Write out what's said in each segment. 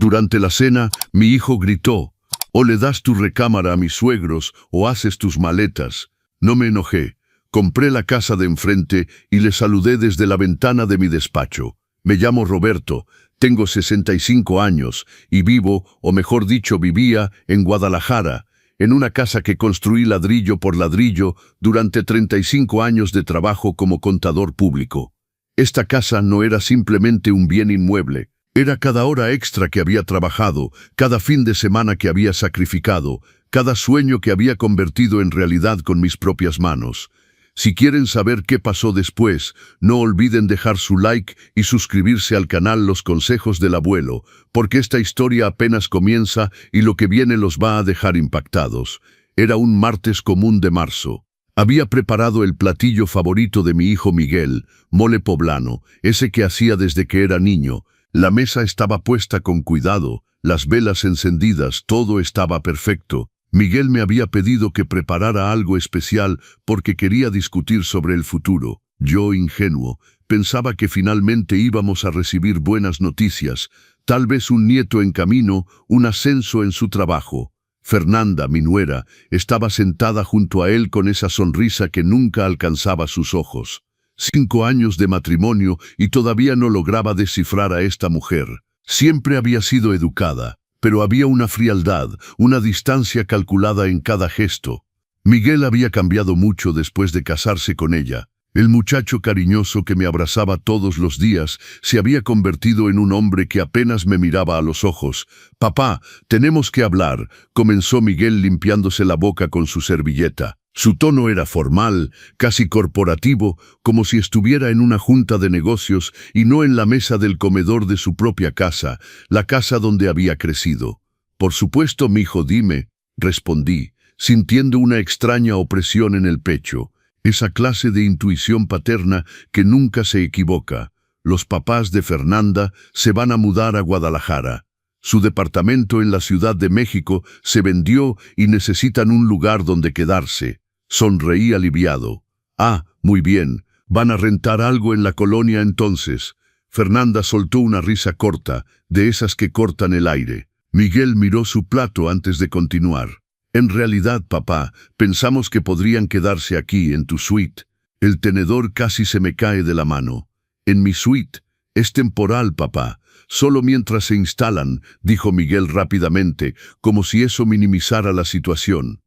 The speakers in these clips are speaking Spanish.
Durante la cena, mi hijo gritó: «O le das tu recámara a mis suegros o haces tus maletas». No me enojé. Compré la casa de enfrente y le saludé desde la ventana de mi despacho. Me llamo Roberto, tengo 65 años y vivo, o mejor dicho, vivía en Guadalajara, en una casa que construí ladrillo por ladrillo durante 35 años de trabajo como contador público. Esta casa no era simplemente un bien inmueble, era cada hora extra que había trabajado, cada fin de semana que había sacrificado, cada sueño que había convertido en realidad con mis propias manos. Si quieren saber qué pasó después, no olviden dejar su like y suscribirse al canal Los Consejos del Abuelo, porque esta historia apenas comienza y lo que viene los va a dejar impactados. Era un martes común de marzo. Había preparado el platillo favorito de mi hijo Miguel, mole poblano, ese que hacía desde que era niño. La mesa estaba puesta con cuidado, las velas encendidas, todo estaba perfecto. Miguel me había pedido que preparara algo especial porque quería discutir sobre el futuro. Yo, ingenuo, pensaba que finalmente íbamos a recibir buenas noticias, tal vez un nieto en camino, un ascenso en su trabajo. Fernanda, mi nuera, estaba sentada junto a él con esa sonrisa que nunca alcanzaba sus ojos. 5 años de matrimonio y todavía no lograba descifrar a esta mujer. Siempre había sido educada, pero había una frialdad, una distancia calculada en cada gesto. Miguel había cambiado mucho después de casarse con ella. El muchacho cariñoso que me abrazaba todos los días se había convertido en un hombre que apenas me miraba a los ojos. «Papá, tenemos que hablar», comenzó Miguel limpiándose la boca con su servilleta. Su tono era formal, casi corporativo, como si estuviera en una junta de negocios y no en la mesa del comedor de su propia casa, la casa donde había crecido. «Por supuesto, mijo, dime», respondí, sintiendo una extraña opresión en el pecho. Esa clase de intuición paterna que nunca se equivoca. Los papás de Fernanda se van a mudar a Guadalajara. Su departamento en la Ciudad de México se vendió y necesitan un lugar donde quedarse. Sonreí aliviado. «Ah, muy bien. ¿Van a rentar algo en la colonia entonces?» Fernanda soltó una risa corta, de esas que cortan el aire. Miguel miró su plato antes de continuar. «En realidad, papá, pensamos que podrían quedarse aquí, en tu suite». El tenedor casi se me cae de la mano. «En mi suite. Es temporal, papá. Solo mientras se instalan», dijo Miguel rápidamente, como si eso minimizara la situación.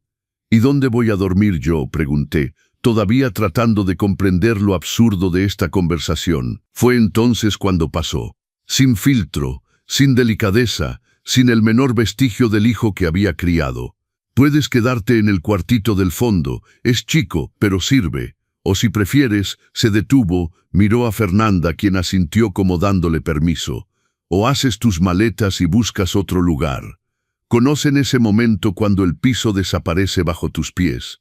«¿Y dónde voy a dormir yo?», pregunté, todavía tratando de comprender lo absurdo de esta conversación. Fue entonces cuando pasó. Sin filtro, sin delicadeza, sin el menor vestigio del hijo que había criado. «Puedes quedarte en el cuartito del fondo, es chico, pero sirve. O si prefieres», se detuvo, miró a Fernanda, quien asintió como dándole permiso. «O haces tus maletas y buscas otro lugar». Conocen ese momento cuando el piso desaparece bajo tus pies.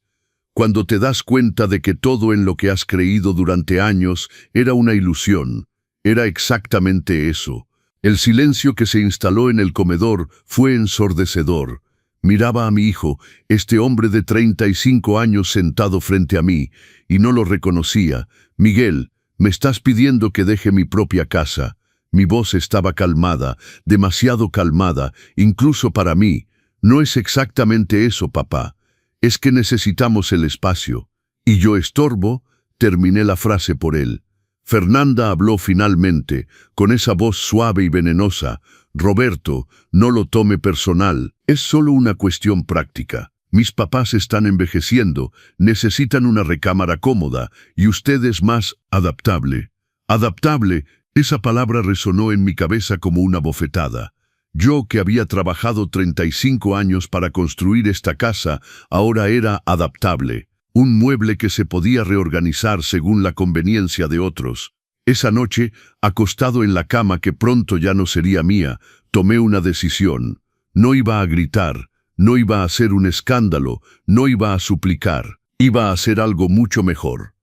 Cuando te das cuenta de que todo en lo que has creído durante años era una ilusión. Era exactamente eso. El silencio que se instaló en el comedor fue ensordecedor. Miraba a mi hijo, este hombre de 35 años sentado frente a mí, y no lo reconocía. «Miguel, me estás pidiendo que deje mi propia casa». Mi voz estaba calmada, demasiado calmada, incluso para mí. «No es exactamente eso, papá. Es que necesitamos el espacio». «¿Y yo estorbo?», terminé la frase por él. Fernanda habló finalmente, con esa voz suave y venenosa. «Roberto, no lo tome personal. Es solo una cuestión práctica. Mis papás están envejeciendo, necesitan una recámara cómoda, y usted es más adaptable». «Adaptable». Esa palabra resonó en mi cabeza como una bofetada. Yo, que había trabajado 35 años para construir esta casa, ahora era adaptable. Un mueble que se podía reorganizar según la conveniencia de otros. Esa noche, acostado en la cama que pronto ya no sería mía, tomé una decisión. No iba a gritar, no iba a hacer un escándalo, no iba a suplicar. Iba a hacer algo mucho mejor.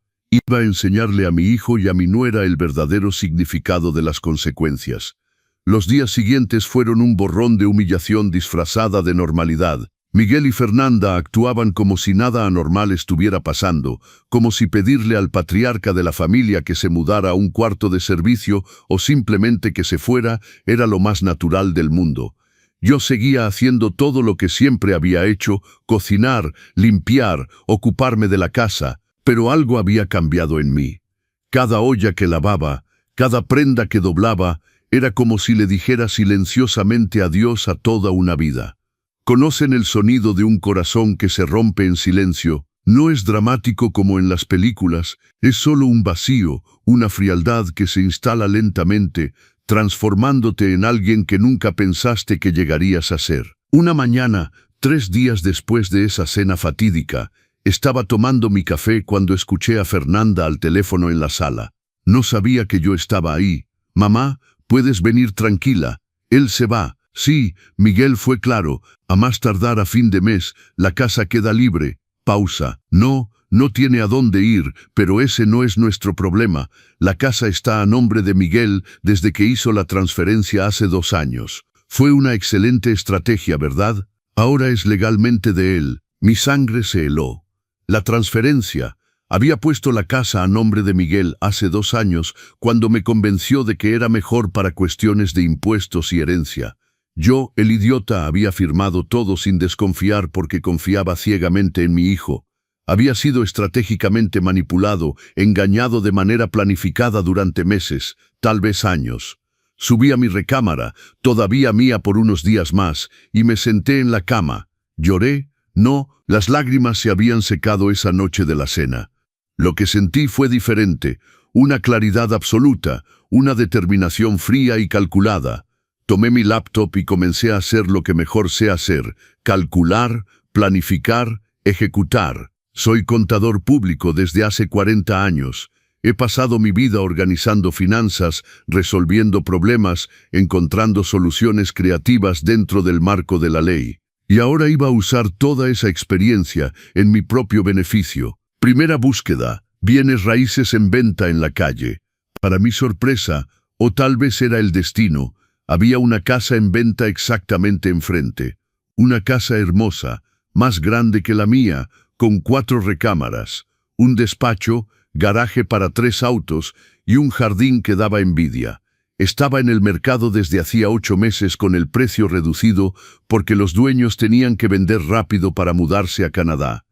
Iba a enseñarle a mi hijo y a mi nuera el verdadero significado de las consecuencias. Los días siguientes fueron un borrón de humillación disfrazada de normalidad. Miguel y Fernanda actuaban como si nada anormal estuviera pasando, como si pedirle al patriarca de la familia que se mudara a un cuarto de servicio o simplemente que se fuera era lo más natural del mundo. Yo seguía haciendo todo lo que siempre había hecho, cocinar, limpiar, ocuparme de la casa, pero algo había cambiado en mí. Cada olla que lavaba, cada prenda que doblaba, era como si le dijera silenciosamente adiós a toda una vida. ¿Conocen el sonido de un corazón que se rompe en silencio? No es dramático como en las películas, es solo un vacío, una frialdad que se instala lentamente, transformándote en alguien que nunca pensaste que llegarías a ser. Una mañana, 3 días después de esa cena fatídica, estaba tomando mi café cuando escuché a Fernanda al teléfono en la sala. No sabía que yo estaba ahí. «Mamá, puedes venir tranquila. Él se va». «Sí», Miguel fue claro, «a más tardar a fin de mes, la casa queda libre». Pausa. «No tiene a dónde ir, pero ese no es nuestro problema. La casa está a nombre de Miguel desde que hizo la transferencia hace 2 años. Fue una excelente estrategia, ¿verdad? Ahora es legalmente de él». Mi sangre se heló. La transferencia. Había puesto la casa a nombre de Miguel hace 2 años, cuando me convenció de que era mejor para cuestiones de impuestos y herencia. Yo, el idiota, había firmado todo sin desconfiar porque confiaba ciegamente en mi hijo. Había sido estratégicamente manipulado, engañado de manera planificada durante meses, tal vez años. Subí a mi recámara, todavía mía por unos días más, y me senté en la cama. ¿Lloré? No, las lágrimas se habían secado esa noche de la cena. Lo que sentí fue diferente, una claridad absoluta, una determinación fría y calculada. Tomé mi laptop y comencé a hacer lo que mejor sé hacer: calcular, planificar, ejecutar. Soy contador público desde hace 40 años. He pasado mi vida organizando finanzas, resolviendo problemas, encontrando soluciones creativas dentro del marco de la ley. Y ahora iba a usar toda esa experiencia en mi propio beneficio. Primera búsqueda: bienes raíces en venta en la calle. Para mi sorpresa, o tal vez era el destino, había una casa en venta exactamente enfrente. Una casa hermosa, más grande que la mía, con 4 recámaras, un despacho, garaje para 3 autos y un jardín que daba envidia. Estaba en el mercado desde hacía 8 meses con el precio reducido porque los dueños tenían que vender rápido para mudarse a Canadá.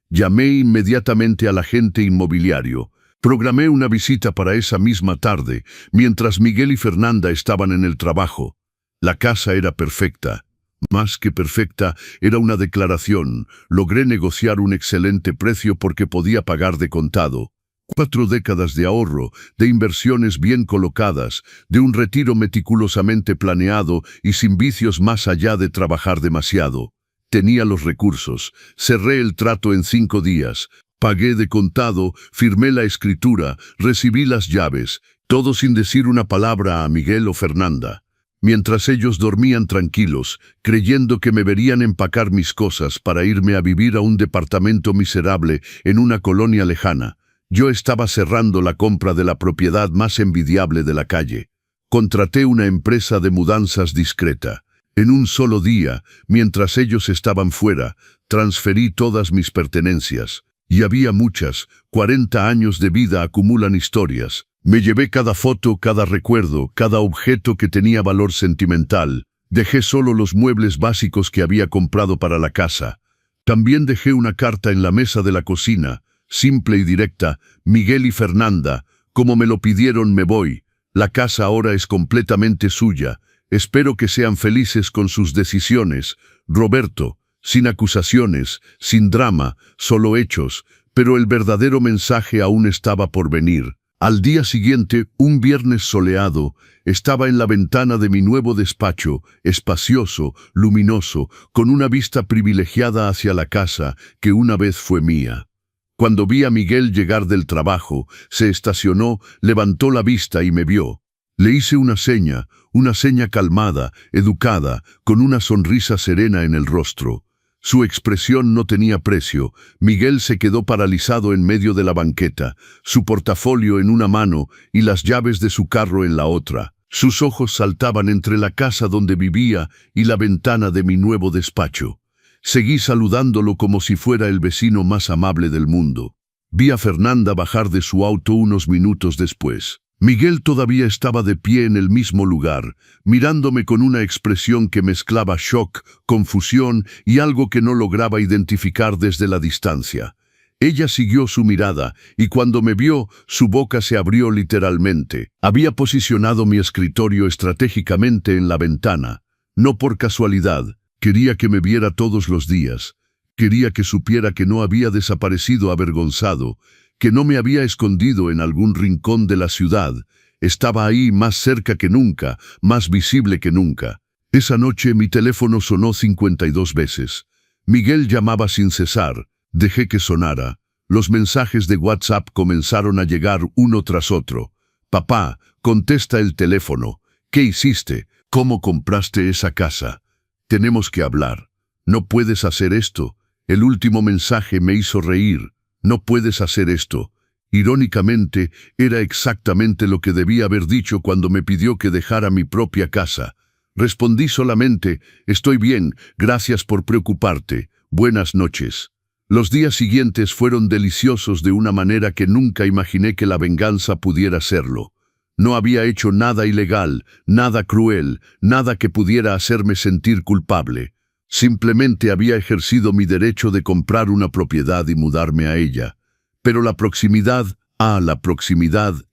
Llamé inmediatamente al agente inmobiliario. Programé una visita para esa misma tarde, mientras Miguel y Fernanda estaban en el trabajo. La casa era perfecta. Más que perfecta, era una declaración. Logré negociar un excelente precio porque podía pagar de contado. 4 décadas de ahorro, de inversiones bien colocadas, de un retiro meticulosamente planeado y sin vicios más allá de trabajar demasiado. Tenía los recursos. Cerré el trato en 5 días. Pagué de contado, firmé la escritura, recibí las llaves, todo sin decir una palabra a Miguel o Fernanda. Mientras ellos dormían tranquilos, creyendo que me verían empacar mis cosas para irme a vivir a un departamento miserable en una colonia lejana, yo estaba cerrando la compra de la propiedad más envidiable de la calle. Contraté una empresa de mudanzas discreta. En un solo día, mientras ellos estaban fuera, transferí todas mis pertenencias. Y había muchas. 40 años de vida acumulan historias. Me llevé cada foto, cada recuerdo, cada objeto que tenía valor sentimental. Dejé solo los muebles básicos que había comprado para la casa. También dejé una carta en la mesa de la cocina, simple y directa: Miguel y Fernanda, como me lo pidieron me voy. La casa ahora es completamente suya. Espero que sean felices con sus decisiones. Roberto. Sin acusaciones, sin drama, solo hechos, pero el verdadero mensaje aún estaba por venir. Al día siguiente, un viernes soleado, estaba en la ventana de mi nuevo despacho, espacioso, luminoso, con una vista privilegiada hacia la casa que una vez fue mía. Cuando vi a Miguel llegar del trabajo, se estacionó, levantó la vista y me vio. Le hice una seña calmada, educada, con una sonrisa serena en el rostro. Su expresión no tenía precio. Miguel se quedó paralizado en medio de la banqueta, su portafolio en una mano y las llaves de su carro en la otra. Sus ojos saltaban entre la casa donde vivía y la ventana de mi nuevo despacho. Seguí saludándolo como si fuera el vecino más amable del mundo. Vi a Fernanda bajar de su auto unos minutos después. Miguel todavía estaba de pie en el mismo lugar, mirándome con una expresión que mezclaba shock, confusión y algo que no lograba identificar desde la distancia. Ella siguió su mirada, y cuando me vio, su boca se abrió literalmente. Había posicionado mi escritorio estratégicamente en la ventana. No por casualidad, quería que me viera todos los días. Quería que supiera que no había desaparecido avergonzado, que no me había escondido en algún rincón de la ciudad. Estaba ahí más cerca que nunca, más visible que nunca. Esa noche mi teléfono sonó 52 veces. Miguel llamaba sin cesar. Dejé que sonara. Los mensajes de WhatsApp comenzaron a llegar uno tras otro. Papá, contesta el teléfono. ¿Qué hiciste? ¿Cómo compraste esa casa? Tenemos que hablar. No puedes hacer esto. El último mensaje me hizo reír. No puedes hacer esto. Irónicamente, era exactamente lo que debía haber dicho cuando me pidió que dejara mi propia casa. Respondí solamente, estoy bien, gracias por preocuparte. Buenas noches. Los días siguientes fueron deliciosos de una manera que nunca imaginé que la venganza pudiera serlo. No había hecho nada ilegal, nada cruel, nada que pudiera hacerme sentir culpable. Simplemente había ejercido mi derecho de comprar una propiedad y mudarme a ella. Pero la proximidad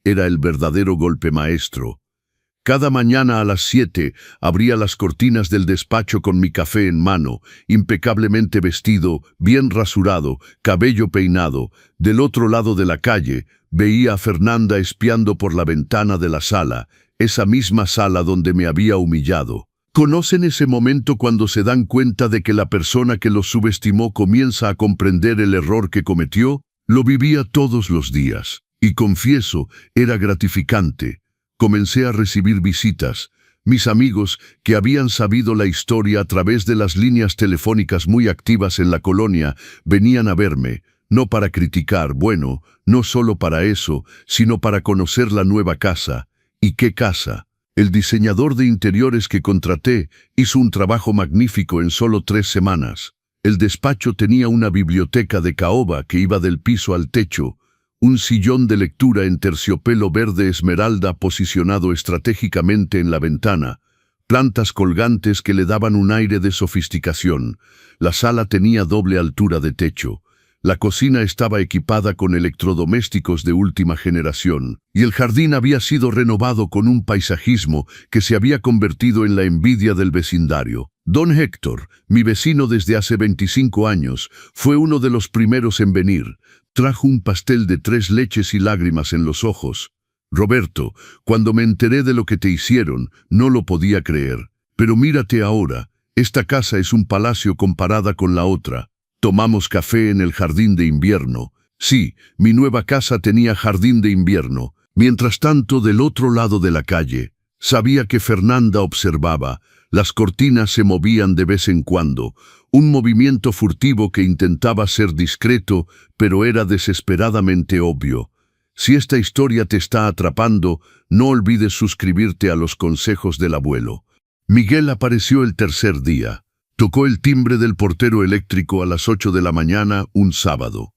era el verdadero golpe maestro. Cada mañana a las 7 abría las cortinas del despacho con mi café en mano, impecablemente vestido, bien rasurado, cabello peinado. Del otro lado de la calle, veía a Fernanda espiando por la ventana de la sala, esa misma sala donde me había humillado. ¿Conocen ese momento cuando se dan cuenta de que la persona que los subestimó comienza a comprender el error que cometió? Lo vivía todos los días, y confieso, era gratificante. Comencé a recibir visitas. Mis amigos, que habían sabido la historia a través de las líneas telefónicas muy activas en la colonia, venían a verme, no para criticar, bueno, no solo para eso, sino para conocer la nueva casa. ¿Y qué casa? El diseñador de interiores que contraté hizo un trabajo magnífico en solo 3 semanas. El despacho tenía una biblioteca de caoba que iba del piso al techo, un sillón de lectura en terciopelo verde esmeralda posicionado estratégicamente en la ventana, plantas colgantes que le daban un aire de sofisticación. La sala tenía doble altura de techo. La cocina estaba equipada con electrodomésticos de última generación, y el jardín había sido renovado con un paisajismo que se había convertido en la envidia del vecindario. Don Héctor, mi vecino desde hace 25 años, fue uno de los primeros en venir. Trajo un pastel de 3 leches y lágrimas en los ojos. Roberto, cuando me enteré de lo que te hicieron, no lo podía creer. Pero mírate ahora, esta casa es un palacio comparada con la otra. Tomamos café en el jardín de invierno. Sí, mi nueva casa tenía jardín de invierno. Mientras tanto, del otro lado de la calle, sabía que Fernanda observaba. Las cortinas se movían de vez en cuando, un movimiento furtivo que intentaba ser discreto, pero era desesperadamente obvio. Si esta historia te está atrapando, no olvides suscribirte a los consejos del abuelo. Miguel apareció el tercer día. Tocó el timbre del portero eléctrico a las 8 de la mañana, un sábado.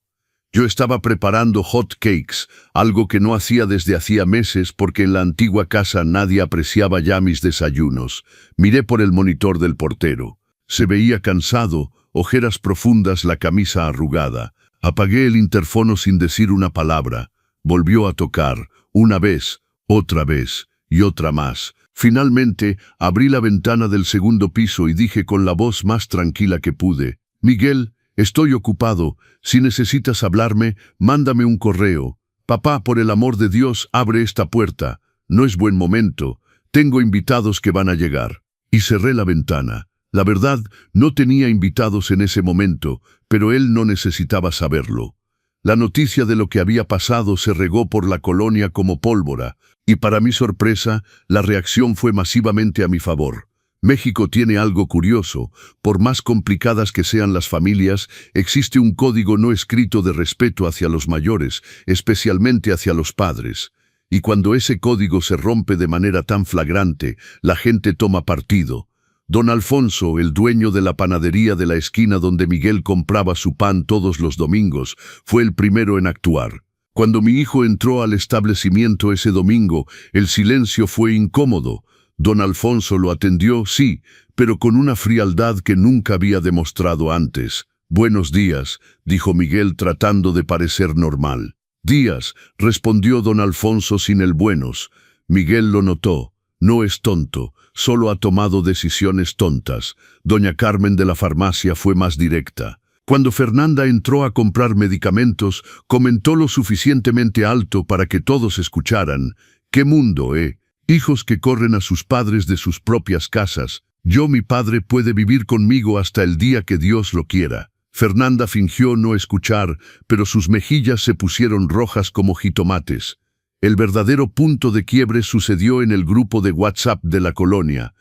Yo estaba preparando hot cakes, algo que no hacía desde hacía meses porque en la antigua casa nadie apreciaba ya mis desayunos. Miré por el monitor del portero. Se veía cansado, ojeras profundas, la camisa arrugada. Apagué el interfono sin decir una palabra. Volvió a tocar, una vez, otra vez y otra más. Finalmente, abrí la ventana del segundo piso y dije con la voz más tranquila que pude: Miguel, estoy ocupado. Si necesitas hablarme, mándame un correo. Papá, por el amor de Dios, abre esta puerta. No es buen momento. Tengo invitados que van a llegar. Y cerré la ventana. La verdad, no tenía invitados en ese momento, pero él no necesitaba saberlo. La noticia de lo que había pasado se regó por la colonia como pólvora, y para mi sorpresa, la reacción fue masivamente a mi favor. México tiene algo curioso. Por más complicadas que sean las familias, existe un código no escrito de respeto hacia los mayores, especialmente hacia los padres. Y cuando ese código se rompe de manera tan flagrante, la gente toma partido. Don Alfonso, el dueño de la panadería de la esquina donde Miguel compraba su pan todos los domingos, fue el primero en actuar. Cuando mi hijo entró al establecimiento ese domingo, el silencio fue incómodo. Don Alfonso lo atendió, sí, pero con una frialdad que nunca había demostrado antes. «Buenos días», dijo Miguel tratando de parecer normal. «Días», respondió don Alfonso sin el buenos. Miguel lo notó. No es tonto, solo ha tomado decisiones tontas. Doña Carmen de la farmacia fue más directa. Cuando Fernanda entró a comprar medicamentos, comentó lo suficientemente alto para que todos escucharan. «¿Qué mundo, Hijos que corren a sus padres de sus propias casas. Mi padre puede vivir conmigo hasta el día que Dios lo quiera». Fernanda fingió no escuchar, pero sus mejillas se pusieron rojas como jitomates. El verdadero punto de quiebre sucedió en el grupo de WhatsApp de la colonia.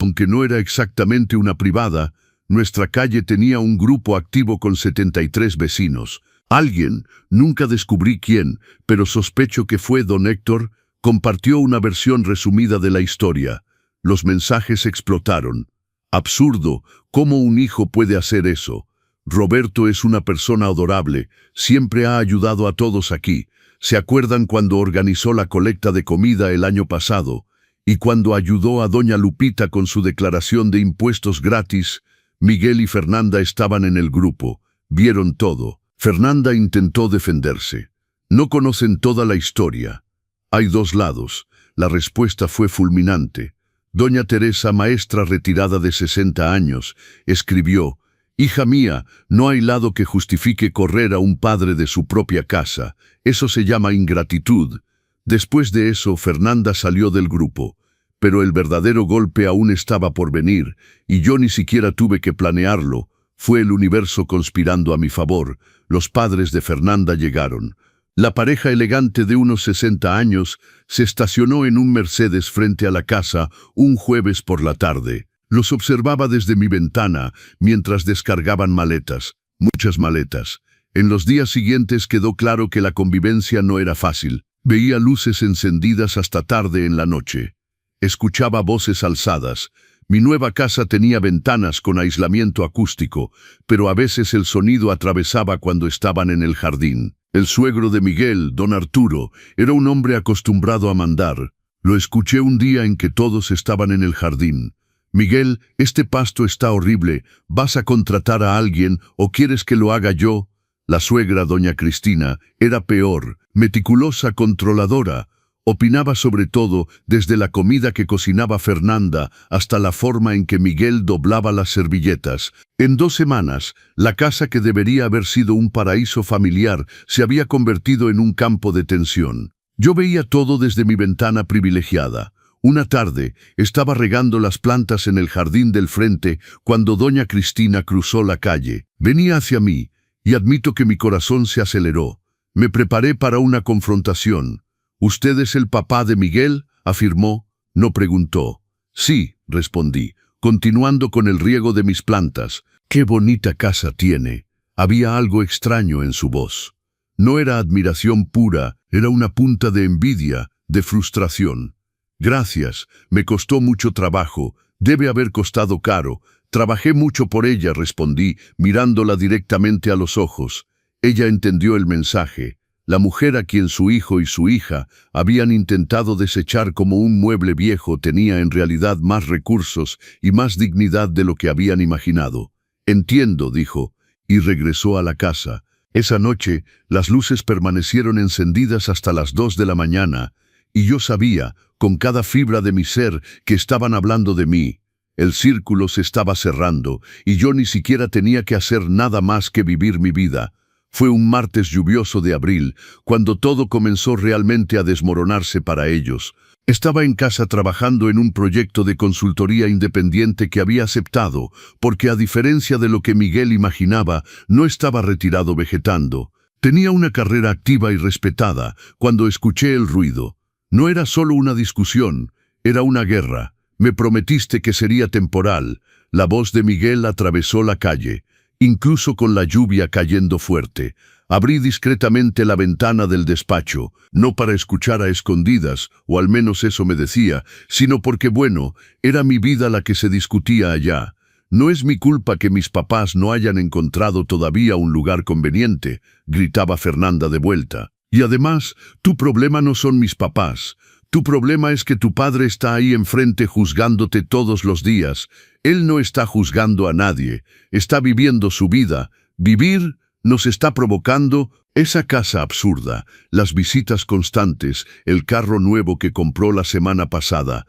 Aunque no era exactamente una privada, nuestra calle tenía un grupo activo con 73 vecinos. Alguien, nunca descubrí quién, pero sospecho que fue don Héctor, compartió una versión resumida de la historia. Los mensajes explotaron. «Absurdo, ¿cómo un hijo puede hacer eso? Roberto es una persona adorable, siempre ha ayudado a todos aquí. ¿Se acuerdan cuando organizó la colecta de comida el año pasado? Y cuando ayudó a doña Lupita con su declaración de impuestos gratis?» Miguel y Fernanda estaban en el grupo. Vieron todo. Fernanda intentó defenderse. «No conocen toda la historia. Hay dos lados». La respuesta fue fulminante. Doña Teresa, maestra retirada de 60 años, escribió: «Hija mía, no hay lado que justifique correr a un padre de su propia casa. Eso se llama ingratitud». Después de eso, Fernanda salió del grupo. Pero el verdadero golpe aún estaba por venir, y yo ni siquiera tuve que planearlo. Fue el universo conspirando a mi favor. Los padres de Fernanda llegaron. La pareja elegante de unos 60 años se estacionó en un Mercedes frente a la casa un jueves por la tarde. Los observaba desde mi ventana mientras descargaban maletas, muchas maletas. En los días siguientes quedó claro que la convivencia no era fácil. Veía luces encendidas hasta tarde en la noche. Escuchaba voces alzadas. Mi nueva casa tenía ventanas con aislamiento acústico, pero a veces el sonido atravesaba cuando estaban en el jardín. El suegro de Miguel, don Arturo, era un hombre acostumbrado a mandar. Lo escuché un día en que todos estaban en el jardín. «Miguel, este pasto está horrible. ¿Vas a contratar a alguien o quieres que lo haga yo?» La suegra, doña Cristina, era peor, meticulosa, controladora. Opinaba sobre todo, desde la comida que cocinaba Fernanda hasta la forma en que Miguel doblaba las servilletas. En 2 semanas, la casa que debería haber sido un paraíso familiar se había convertido en un campo de tensión. Yo veía todo desde mi ventana privilegiada. Una tarde, estaba regando las plantas en el jardín del frente cuando doña Cristina cruzó la calle. Venía hacia mí, y admito que mi corazón se aceleró. Me preparé para una confrontación. «¿Usted es el papá de Miguel?», afirmó. No preguntó. «Sí», respondí, continuando con el riego de mis plantas. «Qué bonita casa tiene». Había algo extraño en su voz. No era admiración pura, era una punta de envidia, de frustración. «Gracias, me costó mucho trabajo, debe haber costado caro. Trabajé mucho por ella», respondí, mirándola directamente a los ojos. Ella entendió el mensaje. La mujer a quien su hijo y su hija habían intentado desechar como un mueble viejo tenía en realidad más recursos y más dignidad de lo que habían imaginado. «Entiendo», dijo, y regresó a la casa. Esa noche, las luces permanecieron encendidas hasta las 2 de la mañana, y yo sabía, con cada fibra de mi ser, que estaban hablando de mí. El círculo se estaba cerrando, y yo ni siquiera tenía que hacer nada más que vivir mi vida. Fue un martes lluvioso de abril, cuando todo comenzó realmente a desmoronarse para ellos. Estaba en casa trabajando en un proyecto de consultoría independiente que había aceptado, porque a diferencia de lo que Miguel imaginaba, no estaba retirado vegetando. Tenía una carrera activa y respetada cuando escuché el ruido. No era solo una discusión, era una guerra. «Me prometiste que sería temporal». La voz de Miguel atravesó la calle. Incluso con la lluvia cayendo fuerte. Abrí discretamente la ventana del despacho, no para escuchar a escondidas, o al menos eso me decía, sino porque, bueno, era mi vida la que se discutía allá. No es mi culpa que mis papás no hayan encontrado todavía un lugar conveniente, gritaba Fernanda de vuelta. Y además, tu problema no son mis papás. Tu problema es que tu padre está ahí enfrente juzgándote todos los días. Él no está juzgando a nadie, está viviendo su vida. Vivir nos está provocando esa casa absurda, las visitas constantes, el carro nuevo que compró la semana pasada.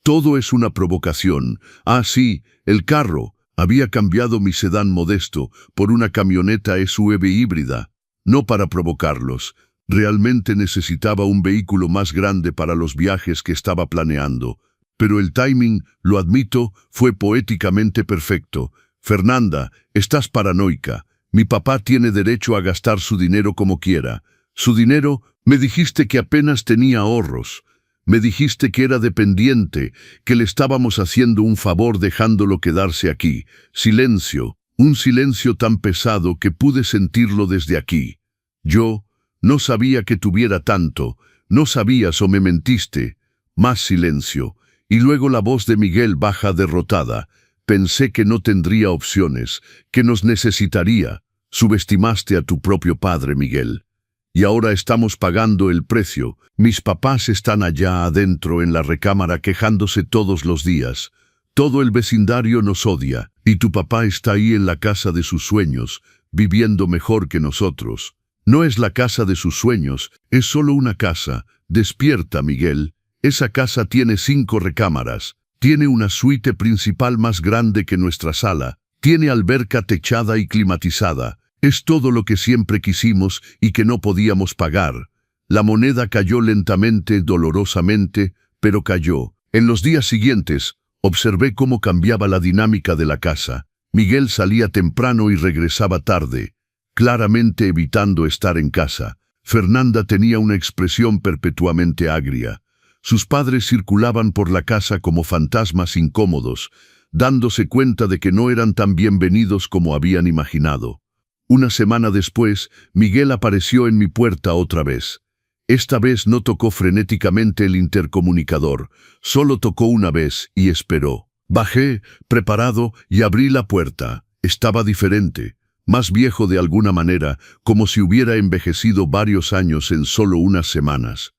Todo es una provocación. Ah, sí, el carro. Había cambiado mi sedán modesto por una camioneta SUV híbrida. No para provocarlos. Realmente necesitaba un vehículo más grande para los viajes que estaba planeando. Pero el timing, lo admito, fue poéticamente perfecto. Fernanda, estás paranoica. Mi papá tiene derecho a gastar su dinero como quiera. Su dinero, me dijiste que apenas tenía ahorros. Me dijiste que era dependiente, que le estábamos haciendo un favor dejándolo quedarse aquí. Silencio, un silencio tan pesado que pude sentirlo desde aquí. Yo no sabía que tuviera tanto, no sabías o me mentiste. Más silencio, y luego la voz de Miguel baja derrotada. Pensé que no tendría opciones, que nos necesitaría. Subestimaste a tu propio padre, Miguel. Y ahora estamos pagando el precio. Mis papás están allá adentro en la recámara quejándose todos los días. Todo el vecindario nos odia, y tu papá está ahí en la casa de sus sueños, viviendo mejor que nosotros. No es la casa de sus sueños, es solo una casa. Despierta, Miguel. Esa casa tiene 5 recámaras. Tiene una suite principal más grande que nuestra sala. Tiene alberca techada y climatizada. Es todo lo que siempre quisimos y que no podíamos pagar. La moneda cayó lentamente, dolorosamente, pero cayó. En los días siguientes, observé cómo cambiaba la dinámica de la casa. Miguel salía temprano y regresaba tarde, claramente evitando estar en casa. Fernanda tenía una expresión perpetuamente agria. Sus padres circulaban por la casa como fantasmas incómodos, dándose cuenta de que no eran tan bienvenidos como habían imaginado. Una semana después, Miguel apareció en mi puerta otra vez. Esta vez no tocó frenéticamente el intercomunicador, solo tocó una vez y esperó. Bajé, preparado, y abrí la puerta. Estaba diferente, más viejo de alguna manera, como si hubiera envejecido varios años en solo unas semanas.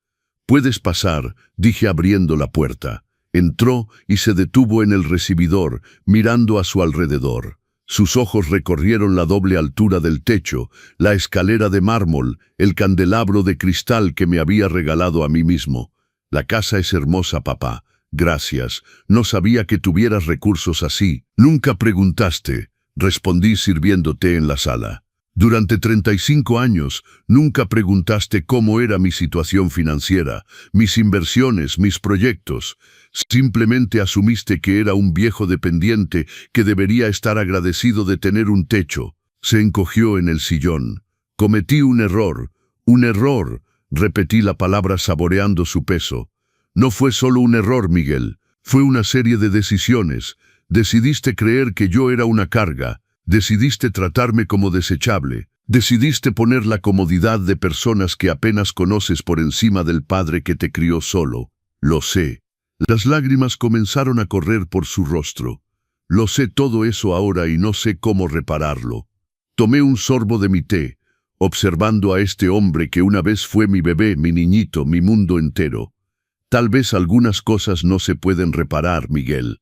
«Puedes pasar», dije abriendo la puerta. Entró y se detuvo en el recibidor, mirando a su alrededor. Sus ojos recorrieron la doble altura del techo, la escalera de mármol, el candelabro de cristal que me había regalado a mí mismo. «La casa es hermosa, papá. Gracias. No sabía que tuvieras recursos así. Nunca preguntaste», respondí sirviendo té en la sala. «Durante 35 años, nunca preguntaste cómo era mi situación financiera, mis inversiones, mis proyectos. Simplemente asumiste que era un viejo dependiente que debería estar agradecido de tener un techo». Se encogió en el sillón. «Cometí un error, repetí la palabra saboreando su peso. «No fue solo un error, Miguel, fue una serie de decisiones. Decidiste creer que yo era una carga. Decidiste tratarme como desechable. Decidiste poner la comodidad de personas que apenas conoces por encima del padre que te crió solo. Lo sé». Las lágrimas comenzaron a correr por su rostro. «Lo sé todo eso ahora y no sé cómo repararlo». Tomé un sorbo de mi té, observando a este hombre que una vez fue mi bebé, mi niñito, mi mundo entero. «Tal vez algunas cosas no se pueden reparar, Miguel.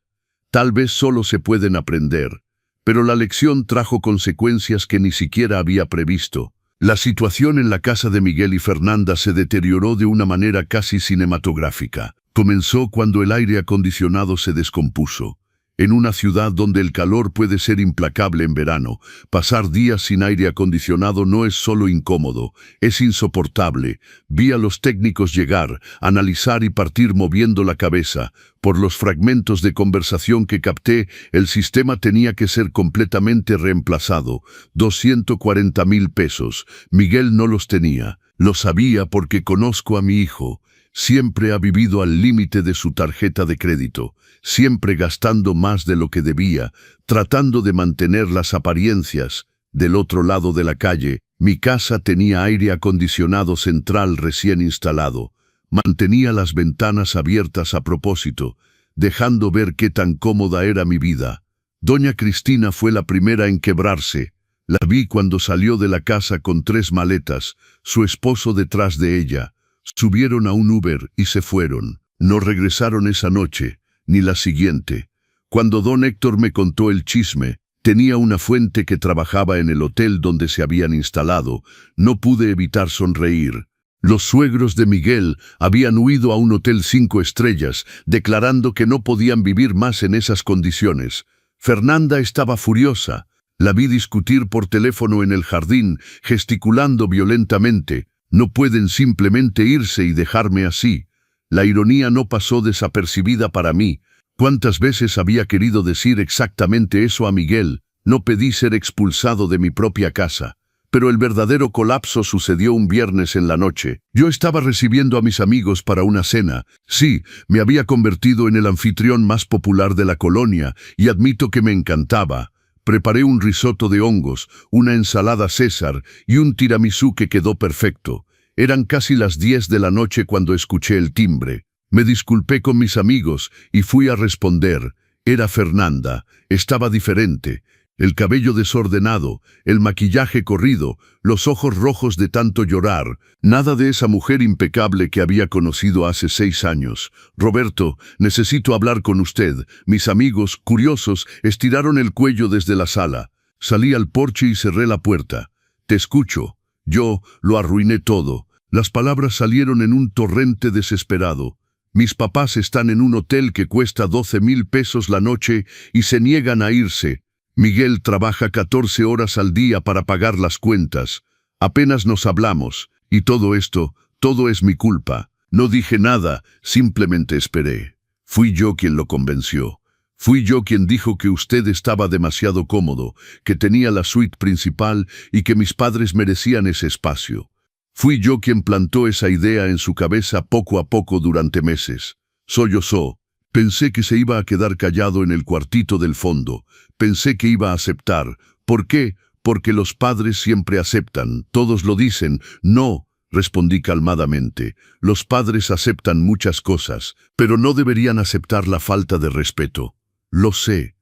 Tal vez solo se pueden aprender». Pero la lección trajo consecuencias que ni siquiera había previsto. La situación en la casa de Miguel y Fernanda se deterioró de una manera casi cinematográfica. Comenzó cuando el aire acondicionado se descompuso. En una ciudad donde el calor puede ser implacable en verano, pasar días sin aire acondicionado no es solo incómodo, es insoportable. Vi a los técnicos llegar, analizar y partir moviendo la cabeza. Por los fragmentos de conversación que capté, el sistema tenía que ser completamente reemplazado. 240,000 pesos. Miguel no los tenía. Lo sabía porque conozco a mi hijo. Siempre ha vivido al límite de su tarjeta de crédito, siempre gastando más de lo que debía, tratando de mantener las apariencias. Del otro lado de la calle, Mi casa tenía aire acondicionado central recién instalado. Mantenía las ventanas abiertas a propósito, dejando ver qué tan cómoda era mi vida. Doña Cristina fue la primera en quebrarse. La vi cuando salió de la casa con 3 maletas, su esposo detrás de ella. Subieron a un Uber y se fueron. No regresaron esa noche, ni la siguiente. Cuando don Héctor me contó el chisme, tenía una fuente que trabajaba en el hotel donde se habían instalado. No pude evitar sonreír. Los suegros de Miguel habían huido a un hotel 5 estrellas, declarando que no podían vivir más en esas condiciones. Fernanda estaba furiosa. La vi discutir por teléfono en el jardín, gesticulando violentamente. No pueden simplemente irse y dejarme así. La ironía no pasó desapercibida para mí. ¿Cuántas veces había querido decir exactamente eso a Miguel? No pedí ser expulsado de mi propia casa. Pero el verdadero colapso sucedió un viernes en la noche. Yo estaba recibiendo a mis amigos para una cena. Sí, me había convertido en el anfitrión más popular de la colonia, y admito que me encantaba. Preparé un risotto de hongos, una ensalada César y un tiramisú que quedó perfecto. Eran casi las 10 de la noche cuando escuché el timbre. Me disculpé con mis amigos y fui a responder. Era Fernanda. Estaba diferente. El cabello desordenado, el maquillaje corrido, los ojos rojos de tanto llorar. Nada de esa mujer impecable que había conocido hace 6 años. Roberto, necesito hablar con usted. Mis amigos, curiosos, estiraron el cuello desde la sala. Salí al porche y cerré la puerta. Te escucho. Yo lo arruiné todo. Las palabras salieron en un torrente desesperado. Mis papás están en un hotel que cuesta 12,000 pesos la noche y se niegan a irse. Miguel trabaja 14 horas al día para pagar las cuentas. Apenas nos hablamos, y todo es mi culpa. No dije nada, simplemente esperé. Fui yo quien lo convenció. Fui yo quien dijo que usted estaba demasiado cómodo, que tenía la suite principal y que mis padres merecían ese espacio. Fui yo quien plantó esa idea en su cabeza poco a poco durante meses. Sollozó. Pensé que se iba a quedar callado en el cuartito del fondo. Pensé que iba a aceptar. ¿Por qué? Porque los padres siempre aceptan. Todos lo dicen. No, respondí calmadamente. Los padres aceptan muchas cosas, pero no deberían aceptar la falta de respeto. Lo sé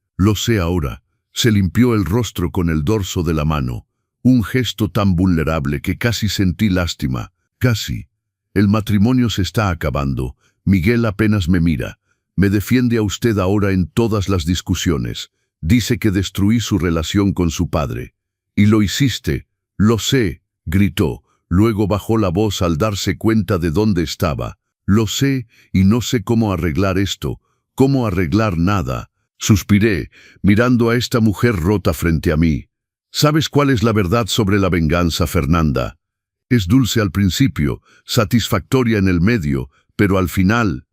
ahora. Se limpió el rostro con el dorso de la mano. Un gesto tan vulnerable que casi sentí lástima. Casi. El matrimonio se está acabando. Miguel apenas me mira. Me defiende a usted ahora en todas las discusiones. Dice que destruí su relación con su padre. Y lo hiciste. Lo sé, gritó. Luego bajó la voz al darse cuenta de dónde estaba. Lo sé, y no sé cómo arreglar esto. Cómo arreglar nada. Suspiré, mirando a esta mujer rota frente a mí. ¿Sabes cuál es la verdad sobre la venganza, Fernanda? Es dulce al principio, satisfactoria en el medio, pero al final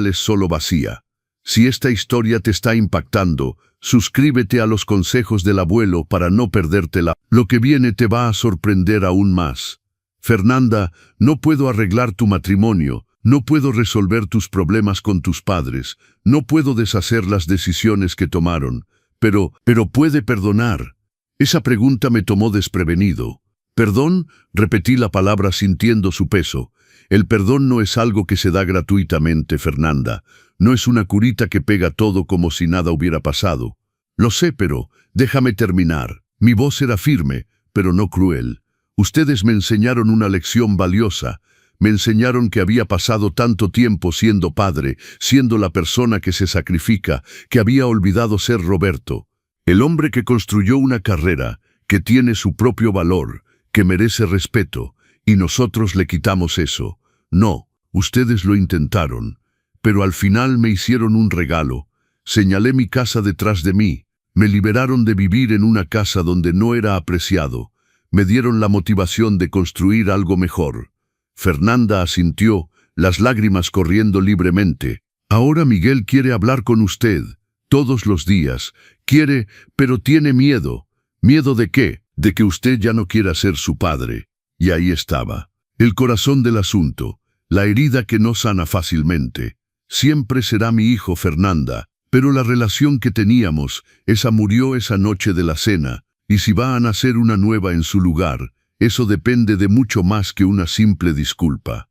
es solo vacía. Si esta historia te está impactando, suscríbete a los consejos del abuelo para no perdértela. Lo que viene te va a sorprender aún más. Fernanda, no puedo arreglar tu matrimonio, no puedo resolver tus problemas con tus padres, no puedo deshacer las decisiones que tomaron, pero puede perdonar. Esa pregunta me tomó desprevenido. ¿Perdón? Repetí la palabra sintiendo su peso. El perdón no es algo que se da gratuitamente, Fernanda. No es una curita que pega todo como si nada hubiera pasado. Lo sé, pero déjame terminar. Mi voz era firme, pero no cruel. Ustedes me enseñaron una lección valiosa. Me enseñaron que había pasado tanto tiempo siendo padre, siendo la persona que se sacrifica, que había olvidado ser Roberto. El hombre que construyó una carrera, que tiene su propio valor, que merece respeto, y nosotros le quitamos eso. No, ustedes lo intentaron, pero al final me hicieron un regalo. Señalé mi casa detrás de mí. Me liberaron de vivir en una casa donde no era apreciado. Me dieron la motivación de construir algo mejor. Fernanda asintió, las lágrimas corriendo libremente. Ahora Miguel quiere hablar con usted. Todos los días. Quiere, pero tiene miedo. ¿Miedo de qué? De que usted ya no quiera ser su padre. Y ahí estaba. El corazón del asunto. La herida que no sana fácilmente. Siempre será mi hijo, Fernanda. Pero la relación que teníamos, esa murió esa noche de la cena. Y si va a nacer una nueva en su lugar, eso depende de mucho más que una simple disculpa.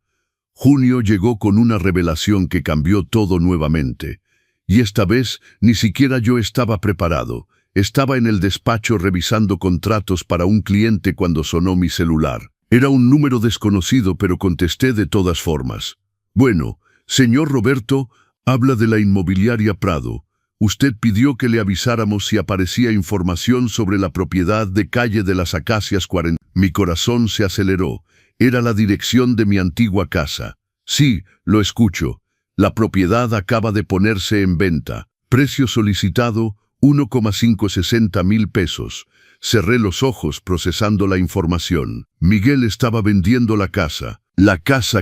Junio llegó con una revelación que cambió todo nuevamente. Y esta vez ni siquiera yo estaba preparado. Estaba en el despacho revisando contratos para un cliente cuando sonó mi celular. Era un número desconocido, pero contesté de todas formas. Bueno, señor Roberto, habla de la inmobiliaria Prado. Usted pidió que le avisáramos si aparecía información sobre la propiedad de calle de las Acacias 40. Mi corazón se aceleró. Era la dirección de mi antigua casa. Sí, lo escucho. La propiedad acaba de ponerse en venta. Precio solicitado, 1,560 pesos. Cerré los ojos procesando la información. Miguel estaba vendiendo la casa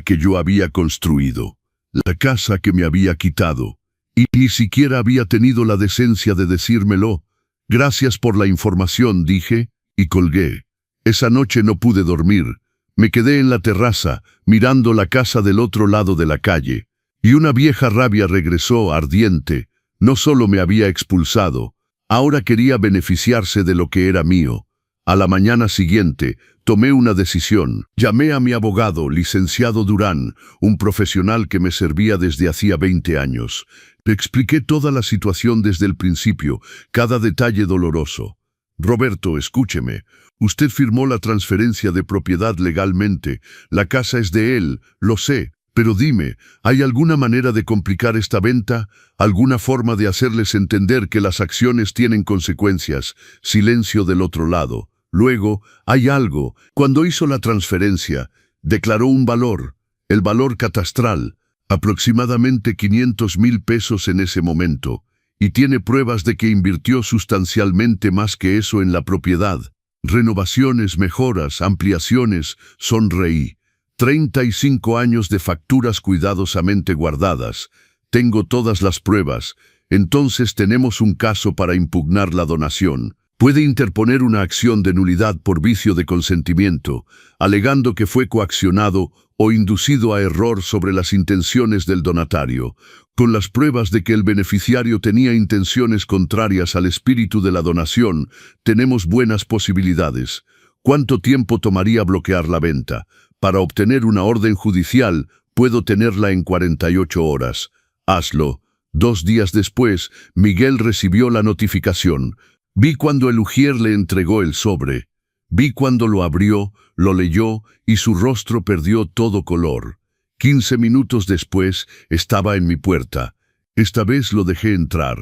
que yo había construido, la casa que me había quitado. Y ni siquiera había tenido la decencia de decírmelo. Gracias por la información, dije, y colgué. Esa noche no pude dormir. Me quedé en la terraza, mirando la casa del otro lado de la calle. Y una vieja rabia regresó ardiente. No solo me había expulsado, ahora quería beneficiarse de lo que era mío. A la mañana siguiente, tomé una decisión. Llamé a mi abogado, licenciado Durán, un profesional que me servía desde hacía 20 años. Le expliqué toda la situación desde el principio, cada detalle doloroso. Roberto, escúcheme. Usted firmó la transferencia de propiedad legalmente. La casa es de él, lo sé. Pero dime, ¿hay alguna manera de complicar esta venta? ¿Alguna forma de hacerles entender que las acciones tienen consecuencias? Silencio del otro lado. Luego, hay algo. Cuando hizo la transferencia, declaró un valor, el valor catastral, aproximadamente 500,000 pesos en ese momento, y tiene pruebas de que invirtió sustancialmente más que eso en la propiedad. Renovaciones, mejoras, ampliaciones, sonreí. 35 años de facturas cuidadosamente guardadas. Tengo todas las pruebas. Entonces tenemos un caso para impugnar la donación. Puede interponer una acción de nulidad por vicio de consentimiento, alegando que fue coaccionado o inducido a error sobre las intenciones del donatario, con las pruebas de que el beneficiario tenía intenciones contrarias al espíritu de la donación. Tenemos buenas posibilidades. ¿Cuánto tiempo tomaría bloquear la venta? Para obtener una orden judicial, puedo tenerla en 48 horas. Hazlo. 2 días después, Miguel recibió la notificación. Vi cuando el ujier le entregó el sobre. Vi cuando lo abrió, lo leyó y su rostro perdió todo color. 15 minutos después, estaba en mi puerta. Esta vez lo dejé entrar.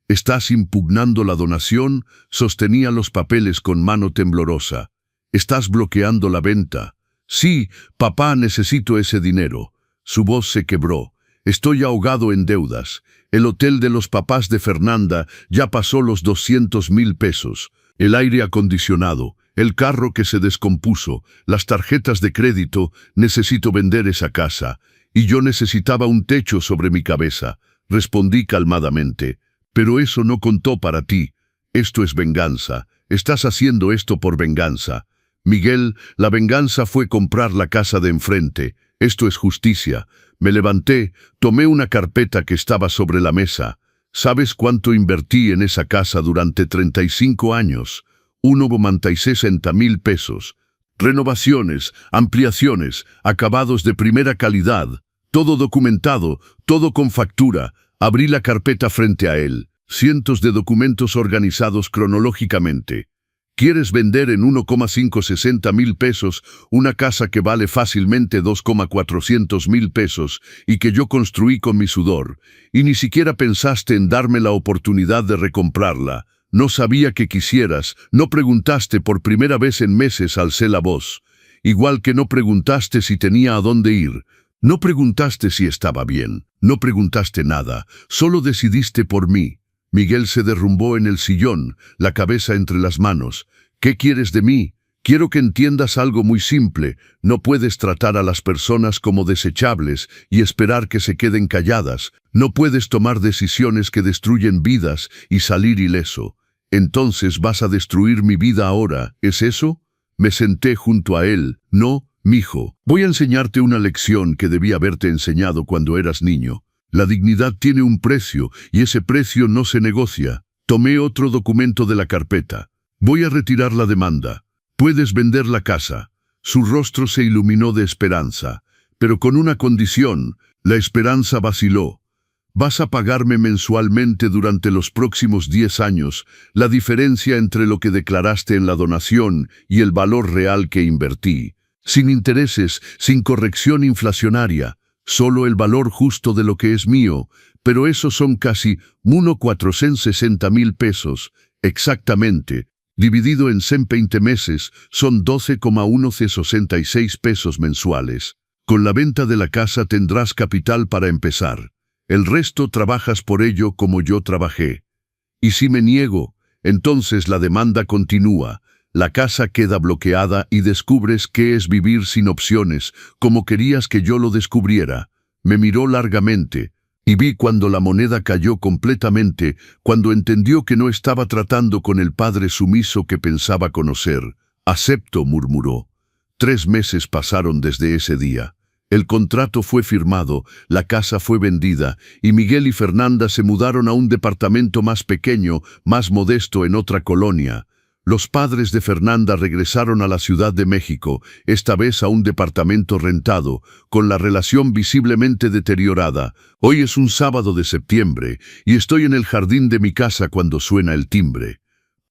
¿Estás impugnando la donación? Sostenía los papeles con mano temblorosa. ¿Estás bloqueando la venta? Sí, papá, necesito ese dinero. Su voz se quebró. Estoy ahogado en deudas. El hotel de los papás de Fernanda ya pasó los 200,000 pesos. El aire acondicionado, el carro que se descompuso, las tarjetas de crédito. Necesito vender esa casa. Y yo necesitaba un techo sobre mi cabeza. Respondí calmadamente. Pero eso no contó para ti. Esto es venganza. Estás haciendo esto por venganza. Miguel, la venganza fue comprar la casa de enfrente. Esto es justicia. Me levanté, tomé una carpeta que estaba sobre la mesa. ¿Sabes cuánto invertí en esa casa durante 35 años? 1,60,000 pesos. Renovaciones, ampliaciones, acabados de primera calidad. Todo documentado, todo con factura. Abrí la carpeta frente a él. Cientos de documentos organizados cronológicamente. ¿Quieres vender en 1,560,000 pesos una casa que vale fácilmente 2,400,000 pesos y que yo construí con mi sudor? Y ni siquiera pensaste en darme la oportunidad de recomprarla. No sabía que quisieras. No preguntaste. Por primera vez en meses alcé la voz. Igual que no preguntaste si tenía a dónde ir. No preguntaste si estaba bien. No preguntaste nada. Solo decidiste por mí. Miguel se derrumbó en el sillón, la cabeza entre las manos. ¿Qué quieres de mí? Quiero que entiendas algo muy simple. No puedes tratar a las personas como desechables y esperar que se queden calladas. No puedes tomar decisiones que destruyen vidas y salir ileso. Entonces vas a destruir mi vida ahora, ¿es eso? Me senté junto a él. No, mijo. Voy a enseñarte una lección que debí haberte enseñado cuando eras niño. La dignidad tiene un precio, y ese precio no se negocia. Tomé otro documento de la carpeta. Voy a retirar la demanda. Puedes vender la casa. Su rostro se iluminó de esperanza, pero con una condición. La esperanza vaciló. Vas a pagarme mensualmente durante los próximos 10 años la diferencia entre lo que declaraste en la donación y el valor real que invertí. Sin intereses, sin corrección inflacionaria, solo el valor justo de lo que es mío, pero esos son casi 1.460.000 pesos, exactamente. Dividido en 120 meses, son 12,166 pesos mensuales. Con la venta de la casa tendrás capital para empezar. El resto trabajas por ello como yo trabajé. Y si me niego, entonces la demanda continúa. La casa queda bloqueada y descubres qué es vivir sin opciones, como querías que yo lo descubriera. Me miró largamente, y vi cuando la moneda cayó completamente, cuando entendió que no estaba tratando con el padre sumiso que pensaba conocer. Acepto, murmuró. 3 meses pasaron desde ese día. El contrato fue firmado, la casa fue vendida, y Miguel y Fernanda se mudaron a un departamento más pequeño, más modesto en otra colonia. Los padres de Fernanda regresaron a la Ciudad de México, esta vez a un departamento rentado, con la relación visiblemente deteriorada. Hoy es un sábado de septiembre, y estoy en el jardín de mi casa cuando suena el timbre.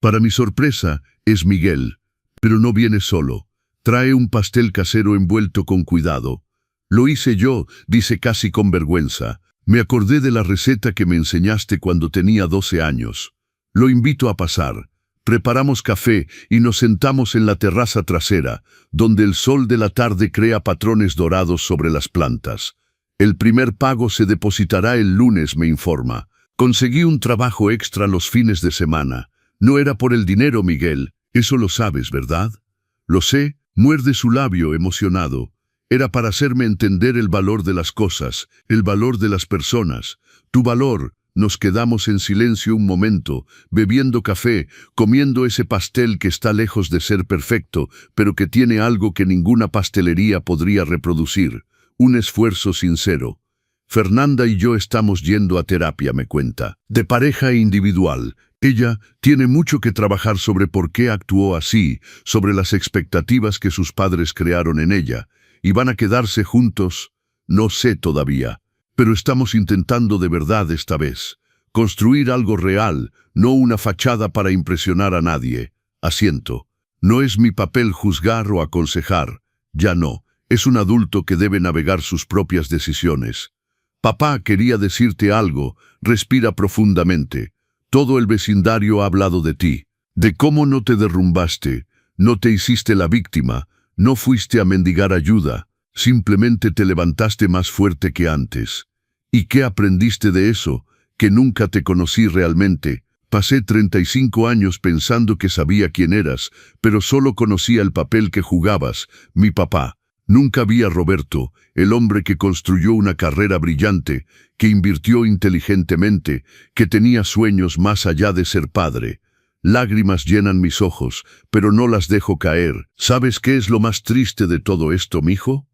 Para mi sorpresa, es Miguel, pero no viene solo. Trae un pastel casero envuelto con cuidado. Lo hice yo, dice casi con vergüenza. Me acordé de la receta que me enseñaste cuando tenía 12 años. Lo invito a pasar. Preparamos café y nos sentamos en la terraza trasera, donde el sol de la tarde crea patrones dorados sobre las plantas. El primer pago se depositará el lunes, me informa. Conseguí un trabajo extra los fines de semana. No era por el dinero, Miguel. Eso lo sabes, ¿verdad? Lo sé, muerde su labio emocionado. Era para hacerme entender el valor de las cosas, el valor de las personas. Tu valor. Nos quedamos en silencio un momento, bebiendo café, comiendo ese pastel que está lejos de ser perfecto, pero que tiene algo que ninguna pastelería podría reproducir. Un esfuerzo sincero. Fernanda y yo estamos yendo a terapia, me cuenta. De pareja e individual. Ella tiene mucho que trabajar sobre por qué actuó así, sobre las expectativas que sus padres crearon en ella. ¿Y van a quedarse juntos? No sé todavía. Pero estamos intentando de verdad esta vez. Construir algo real, no una fachada para impresionar a nadie. Asiento. No es mi papel juzgar o aconsejar. Ya no. Es un adulto que debe navegar sus propias decisiones. Papá, quería decirte algo. Respira profundamente. Todo el vecindario ha hablado de ti. De cómo no te derrumbaste. No te hiciste la víctima. No fuiste a mendigar ayuda. Simplemente te levantaste más fuerte que antes. ¿Y qué aprendiste de eso? Que nunca te conocí realmente. Pasé 35 años pensando que sabía quién eras, pero solo conocía el papel que jugabas, mi papá. Nunca vi a Roberto, el hombre que construyó una carrera brillante, que invirtió inteligentemente, que tenía sueños más allá de ser padre. Lágrimas llenan mis ojos, pero no las dejo caer. ¿Sabes qué es lo más triste de todo esto, mijo?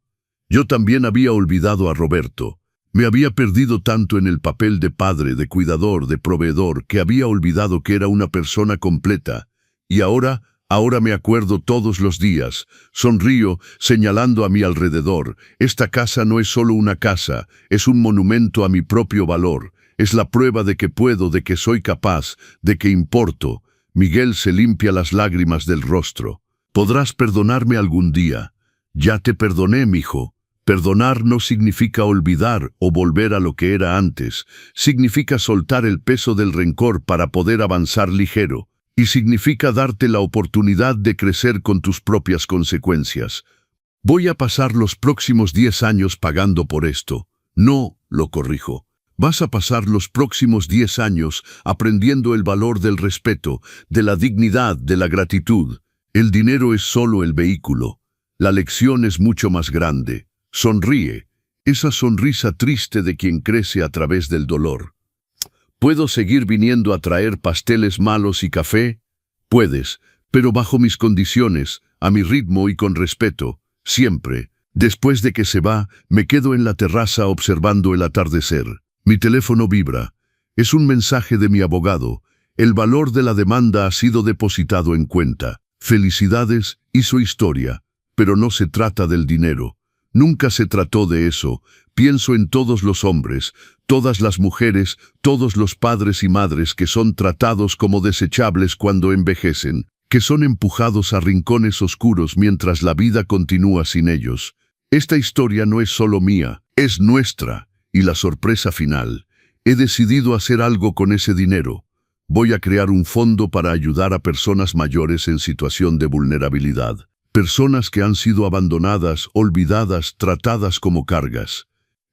Yo también había olvidado a Roberto. Me había perdido tanto en el papel de padre, de cuidador, de proveedor, que había olvidado que era una persona completa. Y ahora me acuerdo todos los días. Sonrío, señalando a mi alrededor. Esta casa no es solo una casa, es un monumento a mi propio valor. Es la prueba de que puedo, de que soy capaz, de que importo. Miguel se limpia las lágrimas del rostro. ¿Podrás perdonarme algún día? Ya te perdoné, mijo. Perdonar no significa olvidar o volver a lo que era antes. Significa soltar el peso del rencor para poder avanzar ligero. Y significa darte la oportunidad de crecer con tus propias consecuencias. Voy a pasar los próximos 10 años pagando por esto. No, lo corrijo. Vas a pasar los próximos 10 años aprendiendo el valor del respeto, de la dignidad, de la gratitud. El dinero es solo el vehículo. La lección es mucho más grande. Sonríe, esa sonrisa triste de quien crece a través del dolor. ¿Puedo seguir viniendo a traer pasteles malos y café? Puedes, pero bajo mis condiciones, a mi ritmo y con respeto, siempre. Después de que se va, me quedo en la terraza observando el atardecer. Mi teléfono vibra. Es un mensaje de mi abogado. El valor de la demanda ha sido depositado en cuenta. Felicidades, hizo historia. pero no se trata del dinero. Nunca se trató de eso. Pienso en todos los hombres, todas las mujeres, todos los padres y madres que son tratados como desechables cuando envejecen, que son empujados a rincones oscuros mientras la vida continúa sin ellos. Esta historia no es solo mía, es nuestra. Y la sorpresa final. He decidido hacer algo con ese dinero. Voy a crear un fondo para ayudar a personas mayores en situación de vulnerabilidad. Personas que han sido abandonadas, olvidadas, tratadas como cargas.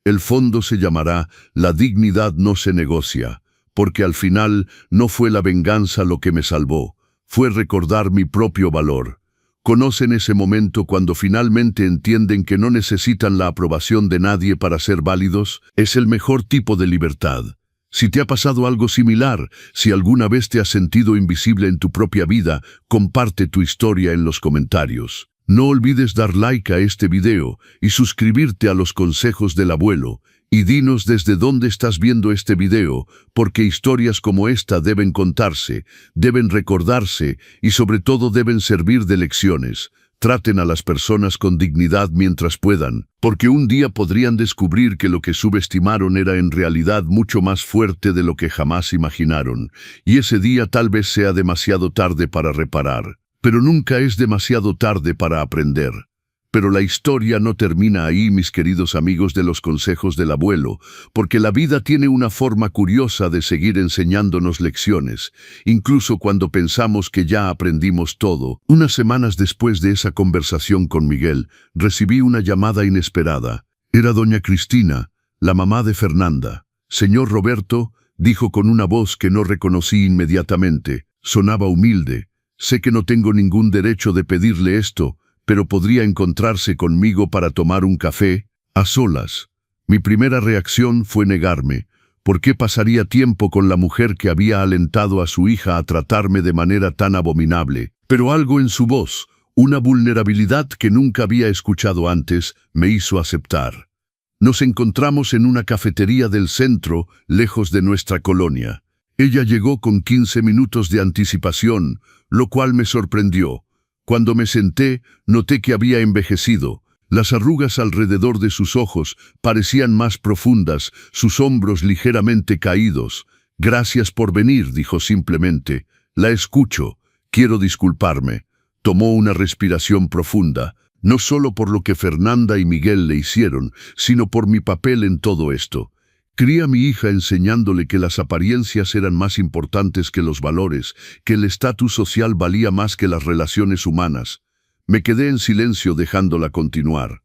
El fondo se llamará La dignidad no se negocia, porque al final no fue la venganza lo que me salvó, fue recordar mi propio valor. Conocen ese momento cuando finalmente entienden que no necesitan la aprobación de nadie para ser válidos. Es el mejor tipo de libertad. Si te ha pasado algo similar, si alguna vez te has sentido invisible en tu propia vida, comparte tu historia en los comentarios. No olvides dar like a este video y suscribirte a los consejos del abuelo. Y dinos desde dónde estás viendo este video, porque historias como esta deben contarse, deben recordarse y sobre todo deben servir de lecciones. Traten a las personas con dignidad mientras puedan, porque un día podrían descubrir que lo que subestimaron era en realidad mucho más fuerte de lo que jamás imaginaron, y ese día tal vez sea demasiado tarde para reparar. Pero nunca es demasiado tarde para aprender. Pero la historia no termina ahí, mis queridos amigos de los consejos del abuelo, porque la vida tiene una forma curiosa de seguir enseñándonos lecciones, incluso cuando pensamos que ya aprendimos todo. Unas semanas después de esa conversación con Miguel, recibí una llamada inesperada. Era doña Cristina, la mamá de Fernanda. «Señor Roberto», dijo con una voz que no reconocí inmediatamente. Sonaba humilde. «Sé que no tengo ningún derecho de pedirle esto, pero podría encontrarse conmigo para tomar un café, a solas». Mi primera reacción fue negarme. ¿Por qué pasaría tiempo con la mujer que había alentado a su hija a tratarme de manera tan abominable? Pero algo en su voz, una vulnerabilidad que nunca había escuchado antes, me hizo aceptar. Nos encontramos en una cafetería del centro, lejos de nuestra colonia. Ella llegó con 15 minutos de anticipación, lo cual me sorprendió. Cuando me senté, noté que había envejecido. Las arrugas alrededor de sus ojos parecían más profundas, sus hombros ligeramente caídos. «Gracias por venir», dijo simplemente. «La escucho. Quiero disculparme». Tomó una respiración profunda, no solo por lo que Fernanda y Miguel le hicieron, sino por mi papel en todo esto. Crié a mi hija enseñándole que las apariencias eran más importantes que los valores, que el estatus social valía más que las relaciones humanas. Me quedé en silencio dejándola continuar.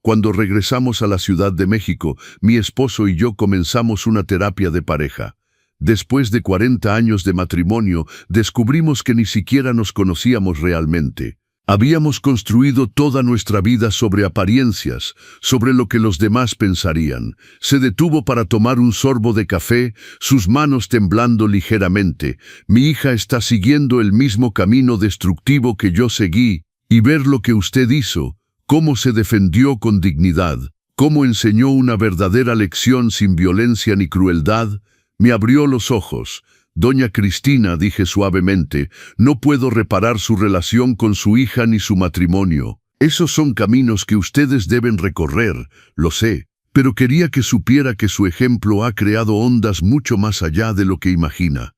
Cuando regresamos a la Ciudad de México, mi esposo y yo comenzamos una terapia de pareja. Después de 40 años de matrimonio, descubrimos que ni siquiera nos conocíamos realmente. Habíamos construido toda nuestra vida sobre apariencias, sobre lo que los demás pensarían. Se detuvo para tomar un sorbo de café, sus manos temblando ligeramente. «Mi hija está siguiendo el mismo camino destructivo que yo seguí, y ver lo que usted hizo, cómo se defendió con dignidad, cómo enseñó una verdadera lección sin violencia ni crueldad, me abrió los ojos». «Doña Cristina», dije suavemente, «no puedo reparar su relación con su hija ni su matrimonio. Esos son caminos que ustedes deben recorrer, lo sé, pero quería que supiera que su ejemplo ha creado ondas mucho más allá de lo que imagina».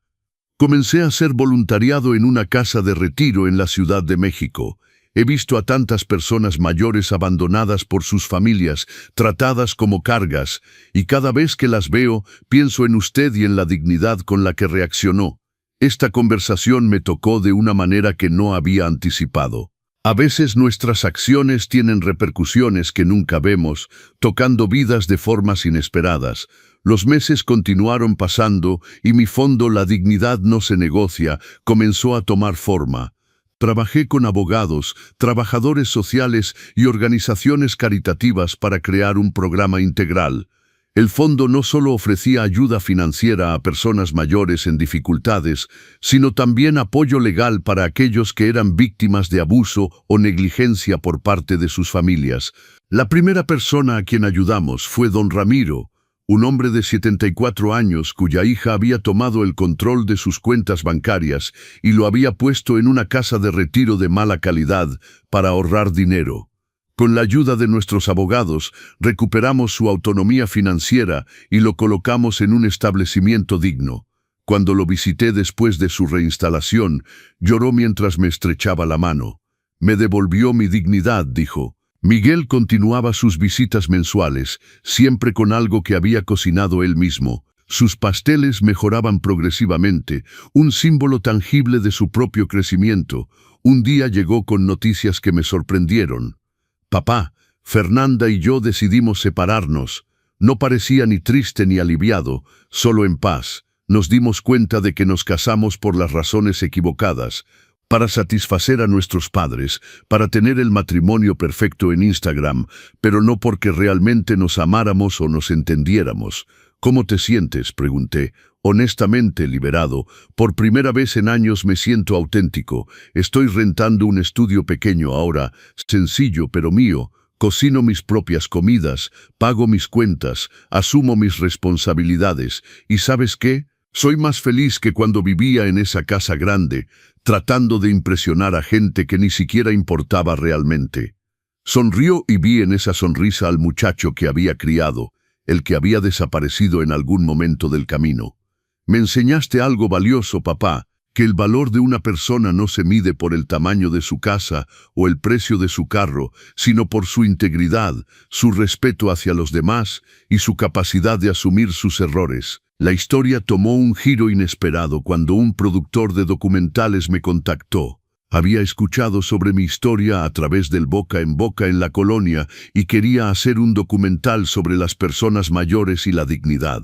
Comencé a hacer voluntariado en una casa de retiro en la Ciudad de México. He visto a tantas personas mayores abandonadas por sus familias, tratadas como cargas, y cada vez que las veo, pienso en usted y en la dignidad con la que reaccionó. Esta conversación me tocó de una manera que no había anticipado. A veces nuestras acciones tienen repercusiones que nunca vemos, tocando vidas de formas inesperadas. Los meses continuaron pasando y mi fondo «La dignidad no se negocia» comenzó a tomar forma. Trabajé con abogados, trabajadores sociales y organizaciones caritativas para crear un programa integral. El fondo no solo ofrecía ayuda financiera a personas mayores en dificultades, sino también apoyo legal para aquellos que eran víctimas de abuso o negligencia por parte de sus familias. La primera persona a quien ayudamos fue don Ramiro, un hombre de 74 años cuya hija había tomado el control de sus cuentas bancarias y lo había puesto en una casa de retiro de mala calidad para ahorrar dinero. Con la ayuda de nuestros abogados, recuperamos su autonomía financiera y lo colocamos en un establecimiento digno. Cuando lo visité después de su reinstalación, lloró mientras me estrechaba la mano. Me devolvió mi dignidad, dijo. Miguel continuaba sus visitas mensuales, siempre con algo que había cocinado él mismo. Sus pasteles mejoraban progresivamente, un símbolo tangible de su propio crecimiento. Un día llegó con noticias que me sorprendieron. Papá, Fernanda y yo decidimos separarnos. No parecía ni triste ni aliviado, solo en paz. Nos dimos cuenta de que nos casamos por las razones equivocadas, para satisfacer a nuestros padres, para tener el matrimonio perfecto en Instagram, pero no porque realmente nos amáramos o nos entendiéramos. ¿Cómo te sientes?, pregunté. Honestamente, liberado. Por primera vez en años me siento auténtico. Estoy rentando un estudio pequeño ahora, sencillo pero mío. Cocino mis propias comidas, pago mis cuentas, asumo mis responsabilidades. ¿Y sabes qué? Soy más feliz que cuando vivía en esa casa grande, tratando de impresionar a gente que ni siquiera importaba realmente. Sonrió y vi en esa sonrisa al muchacho que había criado, el que había desaparecido en algún momento del camino. Me enseñaste algo valioso, papá, que el valor de una persona no se mide por el tamaño de su casa o el precio de su carro, sino por su integridad, su respeto hacia los demás y su capacidad de asumir sus errores. La historia tomó un giro inesperado cuando un productor de documentales me contactó. Había escuchado sobre mi historia a través del boca en boca en la colonia y quería hacer un documental sobre las personas mayores y la dignidad.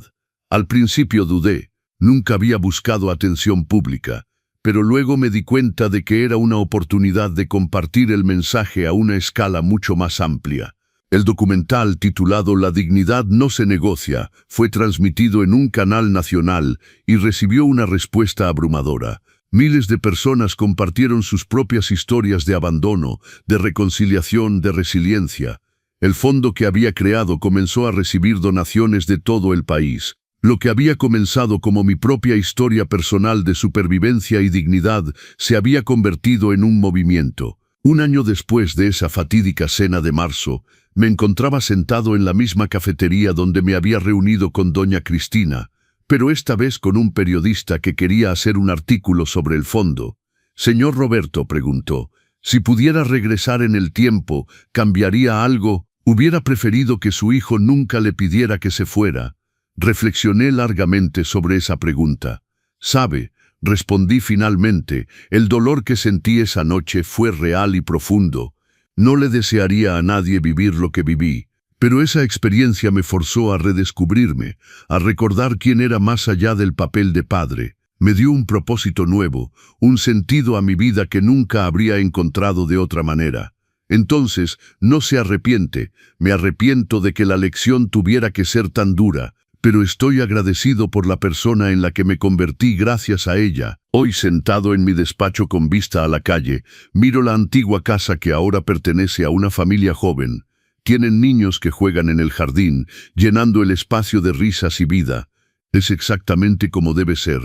Al principio dudé, nunca había buscado atención pública, pero luego me di cuenta de que era una oportunidad de compartir el mensaje a una escala mucho más amplia. El documental, titulado La dignidad no se negocia, fue transmitido en un canal nacional y recibió una respuesta abrumadora. Miles de personas compartieron sus propias historias de abandono, de reconciliación, de resiliencia. El fondo que había creado comenzó a recibir donaciones de todo el país. Lo que había comenzado como mi propia historia personal de supervivencia y dignidad se había convertido en un movimiento. Un año después de esa fatídica cena de marzo, me encontraba sentado en la misma cafetería donde me había reunido con doña Cristina, pero esta vez con un periodista que quería hacer un artículo sobre el fondo. «Señor Roberto», preguntó, «si pudiera regresar en el tiempo, ¿cambiaría algo? Hubiera preferido que su hijo nunca le pidiera que se fuera». Reflexioné largamente sobre esa pregunta. «Sabe», respondí finalmente, «el dolor que sentí esa noche fue real y profundo. No le desearía a nadie vivir lo que viví, pero esa experiencia me forzó a redescubrirme, a recordar quién era más allá del papel de padre. Me dio un propósito nuevo, un sentido a mi vida que nunca habría encontrado de otra manera. Entonces, no se arrepiente, me arrepiento de que la lección tuviera que ser tan dura, pero estoy agradecido por la persona en la que me convertí gracias a ella». Hoy, sentado en mi despacho con vista a la calle, miro la antigua casa que ahora pertenece a una familia joven. Tienen niños que juegan en el jardín, llenando el espacio de risas y vida. Es exactamente como debe ser.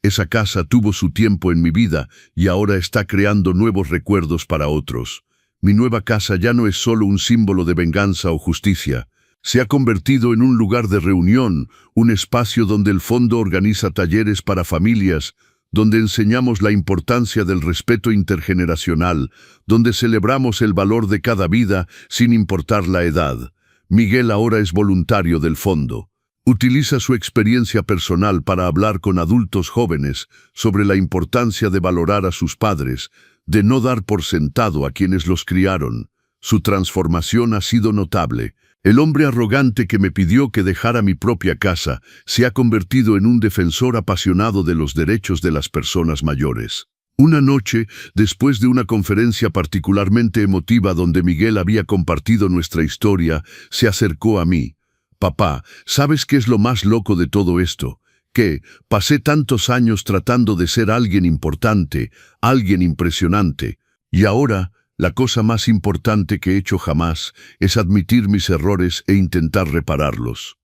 Esa casa tuvo su tiempo en mi vida y ahora está creando nuevos recuerdos para otros. Mi nueva casa ya no es solo un símbolo de venganza o justicia. Se ha convertido en un lugar de reunión, un espacio donde el fondo organiza talleres para familias, donde enseñamos la importancia del respeto intergeneracional, donde celebramos el valor de cada vida sin importar la edad. Miguel ahora es voluntario del fondo. Utiliza su experiencia personal para hablar con adultos jóvenes sobre la importancia de valorar a sus padres, de no dar por sentado a quienes los criaron. Su transformación ha sido notable. El hombre arrogante que me pidió que dejara mi propia casa se ha convertido en un defensor apasionado de los derechos de las personas mayores. Una noche, después de una conferencia particularmente emotiva donde Miguel había compartido nuestra historia, se acercó a mí. «Papá, ¿sabes qué es lo más loco de todo esto? Que pasé tantos años tratando de ser alguien importante, alguien impresionante, y ahora la cosa más importante que he hecho jamás es admitir mis errores e intentar repararlos».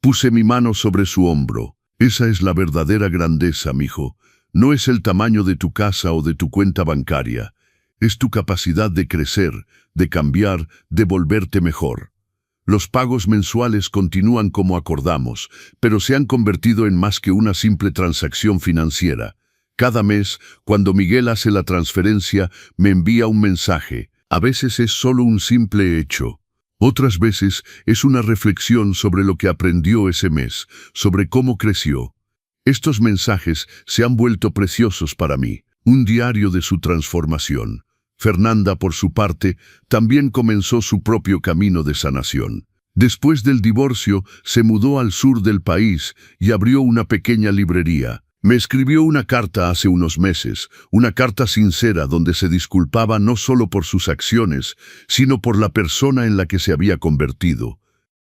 Puse mi mano sobre su hombro. Esa es la verdadera grandeza, mijo. No es el tamaño de tu casa o de tu cuenta bancaria. Es tu capacidad de crecer, de cambiar, de volverte mejor. Los pagos mensuales continúan como acordamos, pero se han convertido en más que una simple transacción financiera. Cada mes, cuando Miguel hace la transferencia, me envía un mensaje. A veces es solo un simple hecho. Otras veces es una reflexión sobre lo que aprendió ese mes, sobre cómo creció. Estos mensajes se han vuelto preciosos para mí, un diario de su transformación. Fernanda, por su parte, también comenzó su propio camino de sanación. Después del divorcio, se mudó al sur del país y abrió una pequeña librería. Me escribió una carta hace unos meses, una carta sincera donde se disculpaba no solo por sus acciones, sino por la persona en la que se había convertido.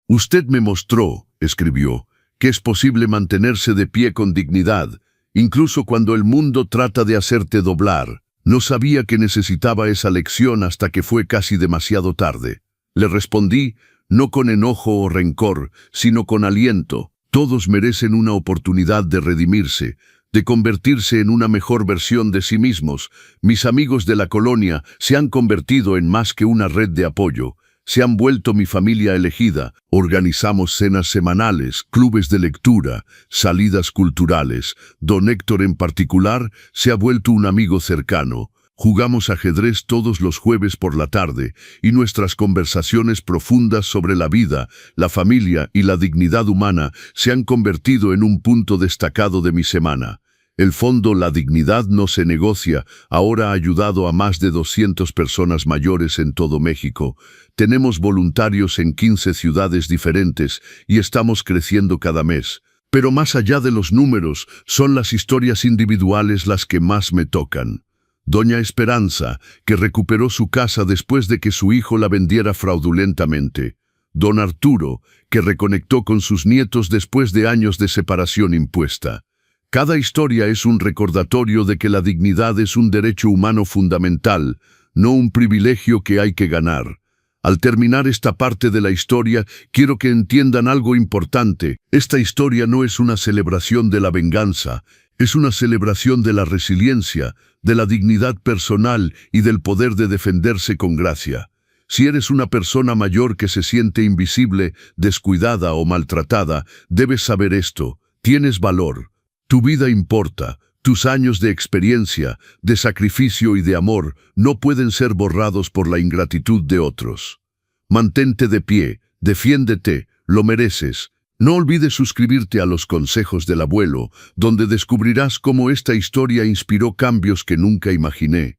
«Usted me mostró», escribió, «que es posible mantenerse de pie con dignidad, incluso cuando el mundo trata de hacerte doblar. No sabía que necesitaba esa lección hasta que fue casi demasiado tarde». Le respondí, no con enojo o rencor, sino con aliento. Todos merecen una oportunidad de redimirse, de convertirse en una mejor versión de sí mismos. Mis amigos de la colonia se han convertido en más que una red de apoyo. Se han vuelto mi familia elegida. Organizamos cenas semanales, clubes de lectura, salidas culturales. Don Héctor en particular se ha vuelto un amigo cercano. Jugamos ajedrez todos los jueves por la tarde y nuestras conversaciones profundas sobre la vida, la familia y la dignidad humana se han convertido en un punto destacado de mi semana. El fondo La Dignidad No Se Negocia ahora ha ayudado a más de 200 personas mayores en todo México. Tenemos voluntarios en 15 ciudades diferentes y estamos creciendo cada mes. Pero más allá de los números, son las historias individuales las que más me tocan. Doña Esperanza, que recuperó su casa después de que su hijo la vendiera fraudulentamente. Don Arturo, que reconectó con sus nietos después de años de separación impuesta. Cada historia es un recordatorio de que la dignidad es un derecho humano fundamental, no un privilegio que hay que ganar. Al terminar esta parte de la historia, quiero que entiendan algo importante. Esta historia no es una celebración de la venganza, es una celebración de la resiliencia, de la dignidad personal y del poder de defenderse con gracia. Si eres una persona mayor que se siente invisible, descuidada o maltratada, debes saber esto: tienes valor. Tu vida importa. Tus años de experiencia, de sacrificio y de amor no pueden ser borrados por la ingratitud de otros. Mantente de pie, defiéndete, lo mereces. No olvides suscribirte a los consejos del abuelo, donde descubrirás cómo esta historia inspiró cambios que nunca imaginé.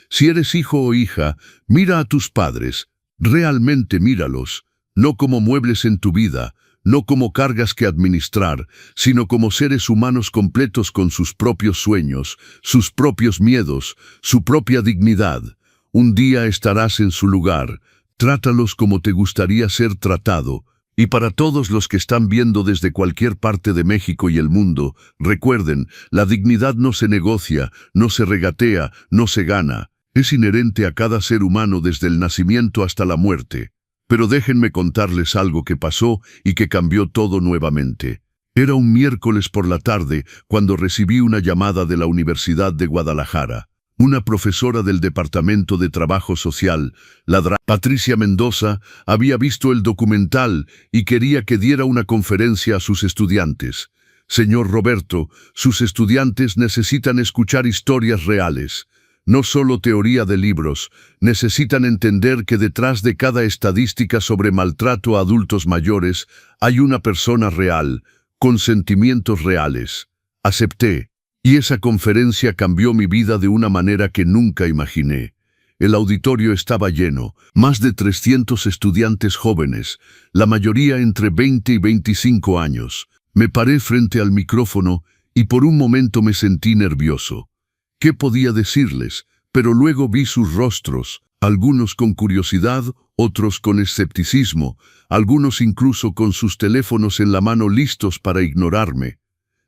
Si eres hijo o hija, mira a tus padres, realmente míralos, no como muebles en tu vida, no como cargas que administrar, sino como seres humanos completos con sus propios sueños, sus propios miedos, su propia dignidad. Un día estarás en su lugar, trátalos como te gustaría ser tratado. Y para todos los que están viendo desde cualquier parte de México y el mundo, recuerden, la dignidad no se negocia, no se regatea, no se gana. Es inherente a cada ser humano desde el nacimiento hasta la muerte. Pero déjenme contarles algo que pasó y que cambió todo nuevamente. Era un miércoles por la tarde cuando recibí una llamada de la Universidad de Guadalajara. Una profesora del Departamento de Trabajo Social, Patricia Mendoza, había visto el documental y quería que diera una conferencia a sus estudiantes. Señor Roberto, sus estudiantes necesitan escuchar historias reales. No solo teoría de libros, necesitan entender que detrás de cada estadística sobre maltrato a adultos mayores hay una persona real, con sentimientos reales. Acepté. Y esa conferencia cambió mi vida de una manera que nunca imaginé. El auditorio estaba lleno, más de 300 estudiantes jóvenes, la mayoría entre 20 y 25 años. Me paré frente al micrófono y por un momento me sentí nervioso. ¿Qué podía decirles? Pero luego vi sus rostros, algunos con curiosidad, otros con escepticismo, algunos incluso con sus teléfonos en la mano listos para ignorarme.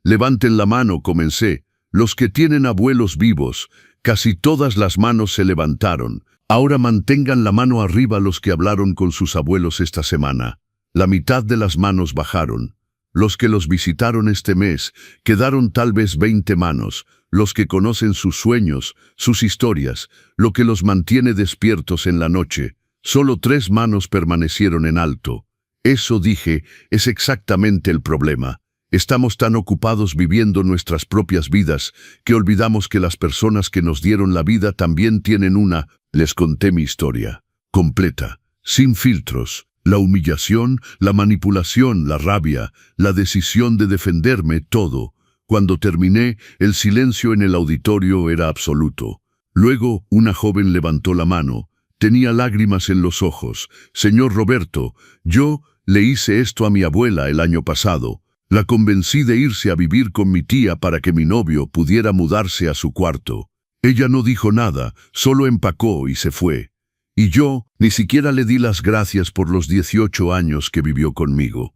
Levanten la mano, comencé. Los que tienen abuelos vivos. Casi todas las manos se levantaron. Ahora mantengan la mano arriba los que hablaron con sus abuelos esta semana. La mitad de las manos bajaron. Los que los visitaron este mes quedaron tal vez 20 manos, los que conocen sus sueños, sus historias, lo que los mantiene despiertos en la noche. Solo 3 manos permanecieron en alto. Eso, dije, es exactamente el problema. Estamos tan ocupados viviendo nuestras propias vidas que olvidamos que las personas que nos dieron la vida también tienen una. Les conté mi historia, completa, sin filtros. La humillación, la manipulación, la rabia, la decisión de defenderme, todo. Cuando terminé, el silencio en el auditorio era absoluto. Luego, una joven levantó la mano. Tenía lágrimas en los ojos. Señor Roberto, yo le hice esto a mi abuela el año pasado. La convencí de irse a vivir con mi tía para que mi novio pudiera mudarse a su cuarto. Ella no dijo nada, solo empacó y se fue. Y yo ni siquiera le di las gracias por los 18 años que vivió conmigo.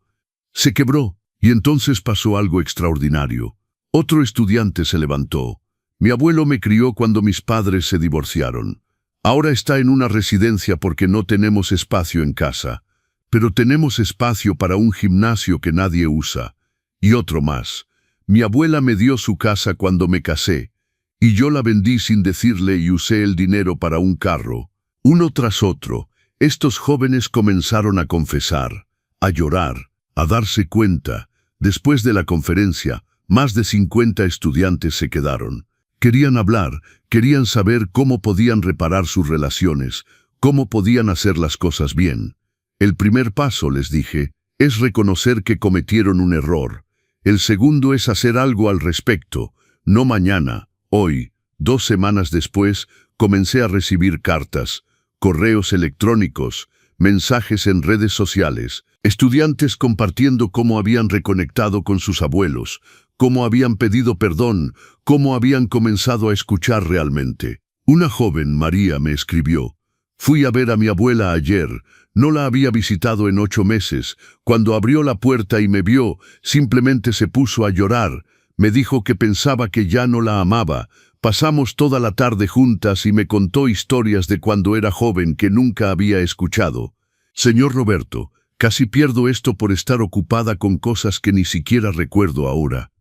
Se quebró, y entonces pasó algo extraordinario. Otro estudiante se levantó. Mi abuelo me crió cuando mis padres se divorciaron. Ahora está en una residencia porque no tenemos espacio en casa. Pero tenemos espacio para un gimnasio que nadie usa. Y otro más. Mi abuela me dio su casa cuando me casé, y yo la vendí sin decirle y usé el dinero para un carro. Uno tras otro, estos jóvenes comenzaron a confesar, a llorar, a darse cuenta. Después de la conferencia, más de 50 estudiantes se quedaron. Querían hablar, querían saber cómo podían reparar sus relaciones, cómo podían hacer las cosas bien. El primer paso, les dije, es reconocer que cometieron un error. El segundo es hacer algo al respecto. No mañana, hoy, 2 semanas después, comencé a recibir cartas, correos electrónicos, mensajes en redes sociales, estudiantes compartiendo cómo habían reconectado con sus abuelos, cómo habían pedido perdón, cómo habían comenzado a escuchar realmente. Una joven, María, me escribió: fui a ver a mi abuela ayer, no la había visitado en 8 meses. Cuando abrió la puerta y me vio, simplemente se puso a llorar. Me dijo que pensaba que ya no la amaba. Pasamos toda la tarde juntas y me contó historias de cuando era joven que nunca había escuchado. Señor Roberto, casi pierdo esto por estar ocupada con cosas que ni siquiera recuerdo ahora.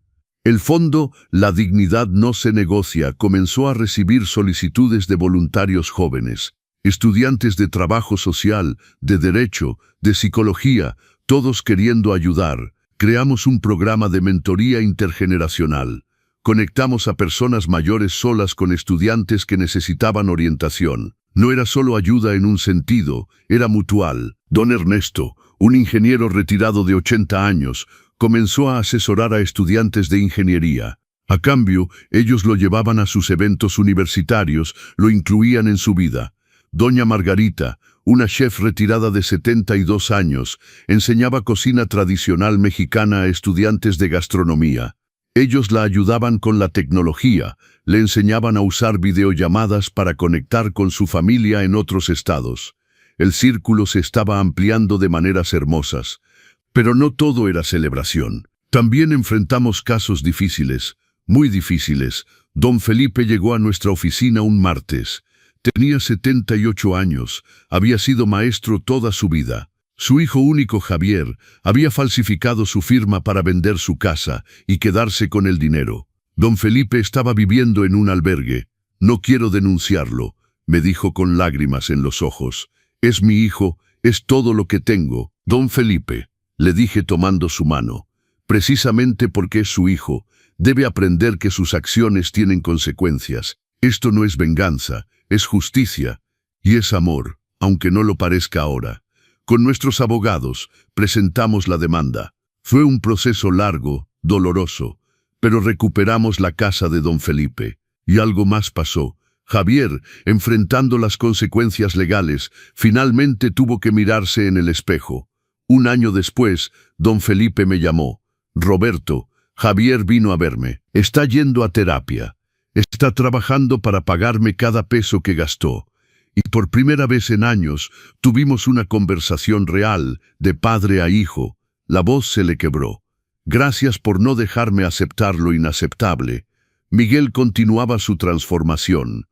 El fondo, la dignidad no se negocia, comenzó a recibir solicitudes de voluntarios jóvenes. Estudiantes de trabajo social, de derecho, de psicología, todos queriendo ayudar. Creamos un programa de mentoría intergeneracional. Conectamos a personas mayores solas con estudiantes que necesitaban orientación. No era solo ayuda en un sentido, era mutual. Don Ernesto, un ingeniero retirado de 80 años, comenzó a asesorar a estudiantes de ingeniería. A cambio, ellos lo llevaban a sus eventos universitarios, lo incluían en su vida. Doña Margarita, una chef retirada de 72 años, enseñaba cocina tradicional mexicana a estudiantes de gastronomía. Ellos la ayudaban con la tecnología, le enseñaban a usar videollamadas para conectar con su familia en otros estados. El círculo se estaba ampliando de maneras hermosas. Pero no todo era celebración. También enfrentamos casos difíciles, muy difíciles. Don Felipe llegó a nuestra oficina un martes. Tenía 78 años, había sido maestro toda su vida. Su hijo único, Javier, había falsificado su firma para vender su casa y quedarse con el dinero. Don Felipe estaba viviendo en un albergue. No quiero denunciarlo, me dijo con lágrimas en los ojos. Es mi hijo, es todo lo que tengo. Don Felipe, le dije tomando su mano, precisamente porque es su hijo, debe aprender que sus acciones tienen consecuencias. Esto no es venganza, es justicia y es amor, aunque no lo parezca ahora. Con nuestros abogados presentamos la demanda. Fue un proceso largo, doloroso, pero recuperamos la casa de don Felipe. Y algo más pasó. Javier, enfrentando las consecuencias legales, finalmente tuvo que mirarse en el espejo. Un año después, don Felipe me llamó. Roberto, Javier vino a verme. Está yendo a terapia. Está trabajando para pagarme cada peso que gastó. Y por primera vez en años tuvimos una conversación real, de padre a hijo. La voz se le quebró. Gracias por no dejarme aceptar lo inaceptable. Miguel continuaba su transformación.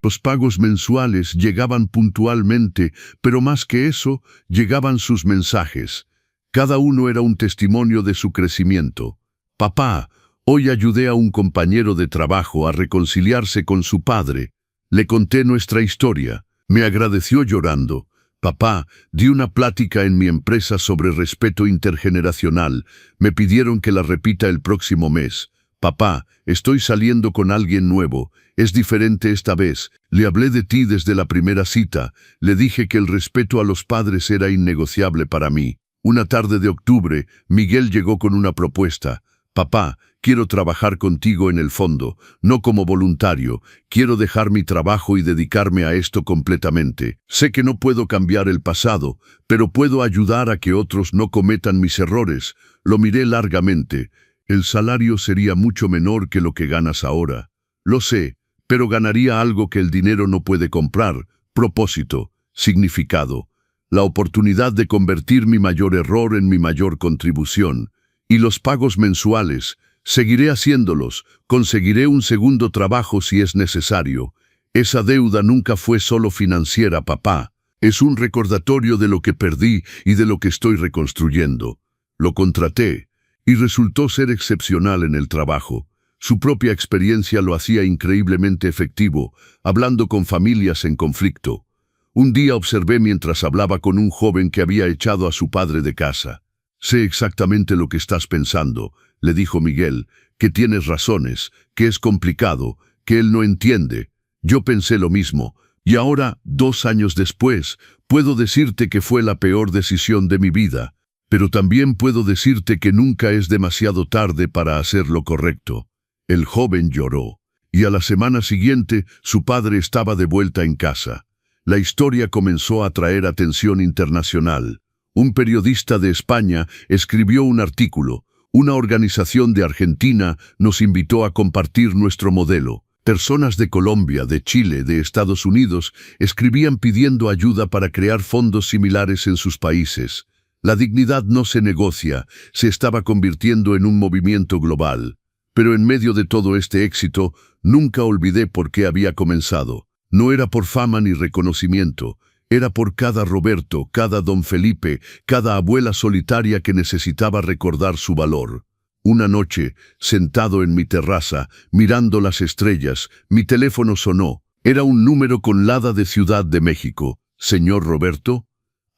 Los pagos mensuales llegaban puntualmente, pero más que eso, llegaban sus mensajes. Cada uno era un testimonio de su crecimiento. Papá, hoy ayudé a un compañero de trabajo a reconciliarse con su padre. Le conté nuestra historia. Me agradeció llorando. Papá, di una plática en mi empresa sobre respeto intergeneracional. Me pidieron que la repita el próximo mes. Papá, estoy saliendo con alguien nuevo. Es diferente esta vez. Le hablé de ti desde la primera cita. Le dije que el respeto a los padres era innegociable para mí. Una tarde de octubre, Miguel llegó con una propuesta. Papá, quiero trabajar contigo en el fondo, no como voluntario. Quiero dejar mi trabajo y dedicarme a esto completamente. Sé que no puedo cambiar el pasado, pero puedo ayudar a que otros no cometan mis errores. Lo miré largamente. El salario sería mucho menor que lo que ganas ahora. Lo sé, pero ganaría algo que el dinero no puede comprar: propósito, significado, la oportunidad de convertir mi mayor error en mi mayor contribución. Y los pagos mensuales, seguiré haciéndolos, conseguiré un segundo trabajo si es necesario. Esa deuda nunca fue solo financiera, papá. Es un recordatorio de lo que perdí y de lo que estoy reconstruyendo. Lo contraté, y resultó ser excepcional en el trabajo. Su propia experiencia lo hacía increíblemente efectivo, hablando con familias en conflicto. Un día observé mientras hablaba con un joven que había echado a su padre de casa. Sé exactamente lo que estás pensando, le dijo Miguel, que tienes razones, que es complicado, que él no entiende. Yo pensé lo mismo, y ahora, 2 años después, puedo decirte que fue la peor decisión de mi vida, pero también puedo decirte que nunca es demasiado tarde para hacer lo correcto. El joven lloró, y a la semana siguiente su padre estaba de vuelta en casa. La historia comenzó a atraer atención internacional. Un periodista de España escribió un artículo. Una organización de Argentina nos invitó a compartir nuestro modelo. Personas de Colombia, de Chile, de Estados Unidos escribían pidiendo ayuda para crear fondos similares en sus países. La dignidad no se negocia, se estaba convirtiendo en un movimiento global. Pero en medio de todo este éxito, nunca olvidé por qué había comenzado. No era por fama ni reconocimiento. Era por cada Roberto, cada don Felipe, cada abuela solitaria que necesitaba recordar su valor. Una noche, sentado en mi terraza, mirando las estrellas, mi teléfono sonó. Era un número con lada de Ciudad de México. «Señor Roberto».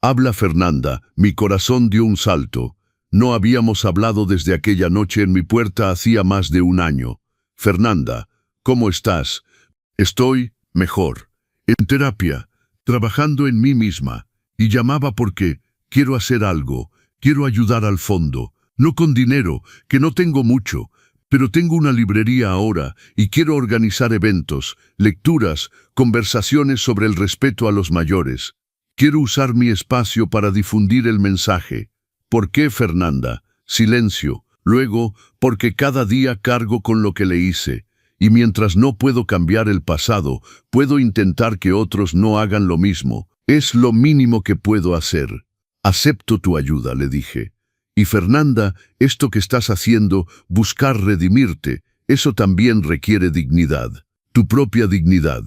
«Habla Fernanda». Mi corazón dio un salto. No habíamos hablado desde aquella noche en mi puerta hacía más de 1 año. «Fernanda, ¿cómo estás?» «Estoy mejor. En terapia. Trabajando en mí misma, y llamaba porque quiero hacer algo, quiero ayudar al fondo, no con dinero, que no tengo mucho, pero tengo una librería ahora y quiero organizar eventos, lecturas, conversaciones sobre el respeto a los mayores. Quiero usar mi espacio para difundir el mensaje. ¿Por qué, Fernanda? Silencio. Luego, porque cada día cargo con lo que le hice. Y mientras no puedo cambiar el pasado, puedo intentar que otros no hagan lo mismo. Es lo mínimo que puedo hacer. Acepto tu ayuda, le dije. Y Fernanda, esto que estás haciendo, buscar redimirte, eso también requiere dignidad. Tu propia dignidad.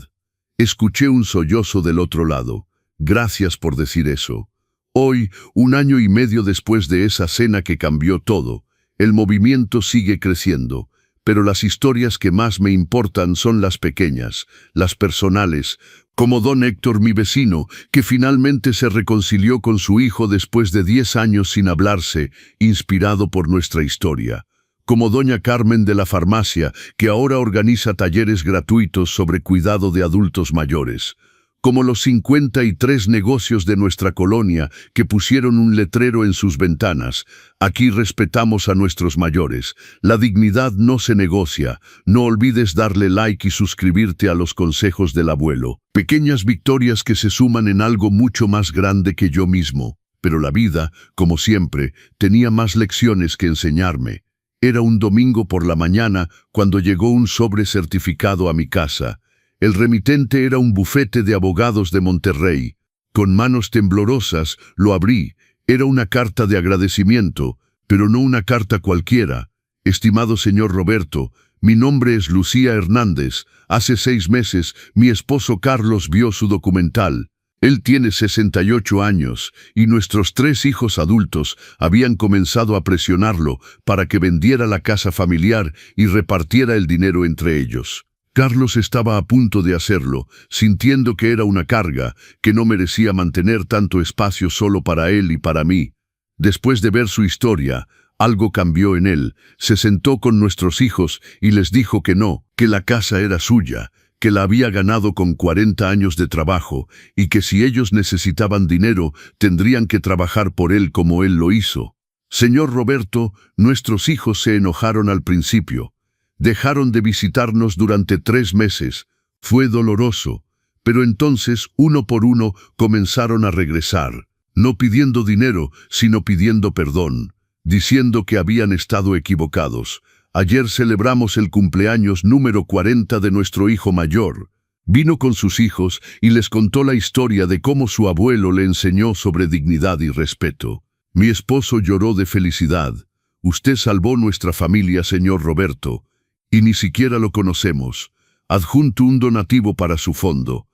Escuché un sollozo del otro lado. Gracias por decir eso. Hoy, 1 año y medio después de esa cena que cambió todo, el movimiento sigue creciendo. Pero las historias que más me importan son las pequeñas, las personales, como don Héctor, mi vecino, que finalmente se reconcilió con su hijo después de 10 años sin hablarse, inspirado por nuestra historia. Como doña Carmen de la farmacia, que ahora organiza talleres gratuitos sobre cuidado de adultos mayores. Como los 53 negocios de nuestra colonia que pusieron un letrero en sus ventanas. Aquí respetamos a nuestros mayores. La dignidad no se negocia. No olvides darle like y suscribirte a los consejos del abuelo. Pequeñas victorias que se suman en algo mucho más grande que yo mismo. Pero la vida, como siempre, tenía más lecciones que enseñarme. Era un domingo por la mañana cuando llegó un sobre certificado a mi casa. El remitente era un bufete de abogados de Monterrey. Con manos temblorosas lo abrí. Era una carta de agradecimiento, pero no una carta cualquiera. Estimado señor Roberto, mi nombre es Lucía Hernández. Hace 6 meses mi esposo Carlos vio su documental. Él tiene 68 años y nuestros 3 hijos adultos habían comenzado a presionarlo para que vendiera la casa familiar y repartiera el dinero entre ellos. Carlos estaba a punto de hacerlo, sintiendo que era una carga, que no merecía mantener tanto espacio solo para él y para mí. Después de ver su historia, algo cambió en él. Se sentó con nuestros hijos y les dijo que no, que la casa era suya, que la había ganado con 40 años de trabajo y que si ellos necesitaban dinero, tendrían que trabajar por él como él lo hizo. Señor Roberto, nuestros hijos se enojaron al principio. Dejaron de visitarnos durante 3 meses. Fue doloroso, pero entonces, uno por uno, comenzaron a regresar, no pidiendo dinero, sino pidiendo perdón, diciendo que habían estado equivocados. Ayer celebramos el cumpleaños número 40 de nuestro hijo mayor. Vino con sus hijos y les contó la historia de cómo su abuelo le enseñó sobre dignidad y respeto. Mi esposo lloró de felicidad. Usted salvó nuestra familia, señor Roberto. Y ni siquiera lo conocemos. Adjunto un donativo para su fondo.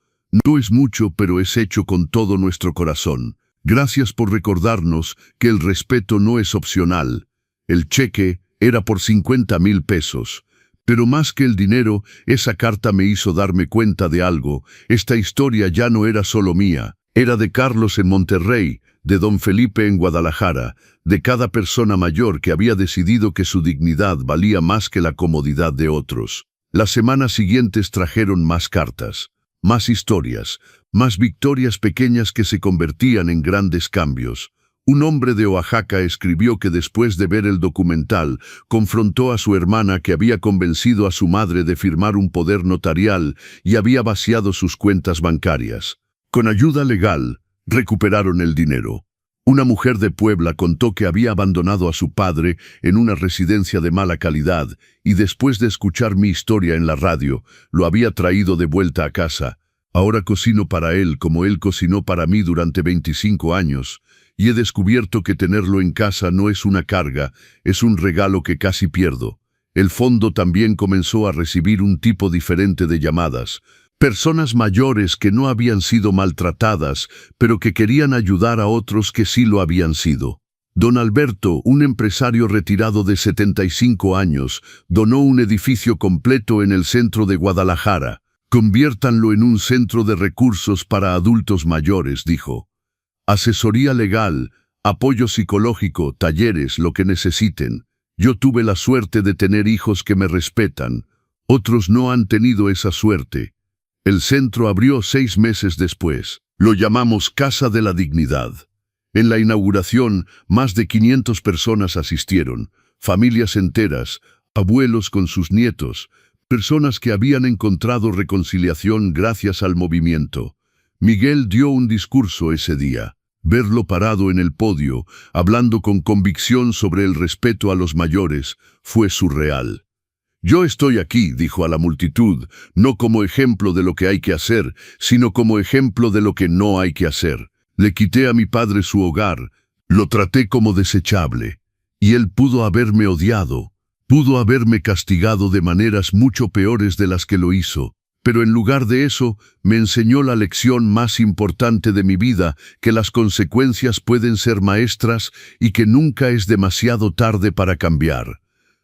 No es mucho, pero es hecho con todo nuestro corazón. Gracias por recordarnos que el respeto no es opcional. El cheque era por 50,000 pesos. Pero más que el dinero, esa carta me hizo darme cuenta de algo. Esta historia ya no era solo mía. Era de Carlos en Monterrey, de don Felipe en Guadalajara, de cada persona mayor que había decidido que su dignidad valía más que la comodidad de otros. Las semanas siguientes trajeron más cartas, más historias, más victorias pequeñas que se convertían en grandes cambios. Un hombre de Oaxaca escribió que después de ver el documental, confrontó a su hermana que había convencido a su madre de firmar un poder notarial y había vaciado sus cuentas bancarias. Con ayuda legal, recuperaron el dinero. Una mujer de Puebla contó que había abandonado a su padre en una residencia de mala calidad y después de escuchar mi historia en la radio, lo había traído de vuelta a casa. Ahora cocino para él como él cocinó para mí durante 25 años y he descubierto que tenerlo en casa no es una carga, es un regalo que casi pierdo. El fondo también comenzó a recibir un tipo diferente de llamadas. Personas mayores que no habían sido maltratadas, pero que querían ayudar a otros que sí lo habían sido. Don Alberto, un empresario retirado de 75 años, donó un edificio completo en el centro de Guadalajara. Conviértanlo en un centro de recursos para adultos mayores, dijo. Asesoría legal, apoyo psicológico, talleres, lo que necesiten. Yo tuve la suerte de tener hijos que me respetan. Otros no han tenido esa suerte. El centro abrió 6 meses después. Lo llamamos Casa de la Dignidad. En la inauguración, más de 500 personas asistieron, familias enteras, abuelos con sus nietos, personas que habían encontrado reconciliación gracias al movimiento. Miguel dio un discurso ese día. Verlo parado en el podio, hablando con convicción sobre el respeto a los mayores, fue surreal. Yo estoy aquí, dijo a la multitud, no como ejemplo de lo que hay que hacer, sino como ejemplo de lo que no hay que hacer. Le quité a mi padre su hogar, lo traté como desechable, y él pudo haberme odiado, pudo haberme castigado de maneras mucho peores de las que lo hizo, pero en lugar de eso, me enseñó la lección más importante de mi vida, que las consecuencias pueden ser maestras y que nunca es demasiado tarde para cambiar.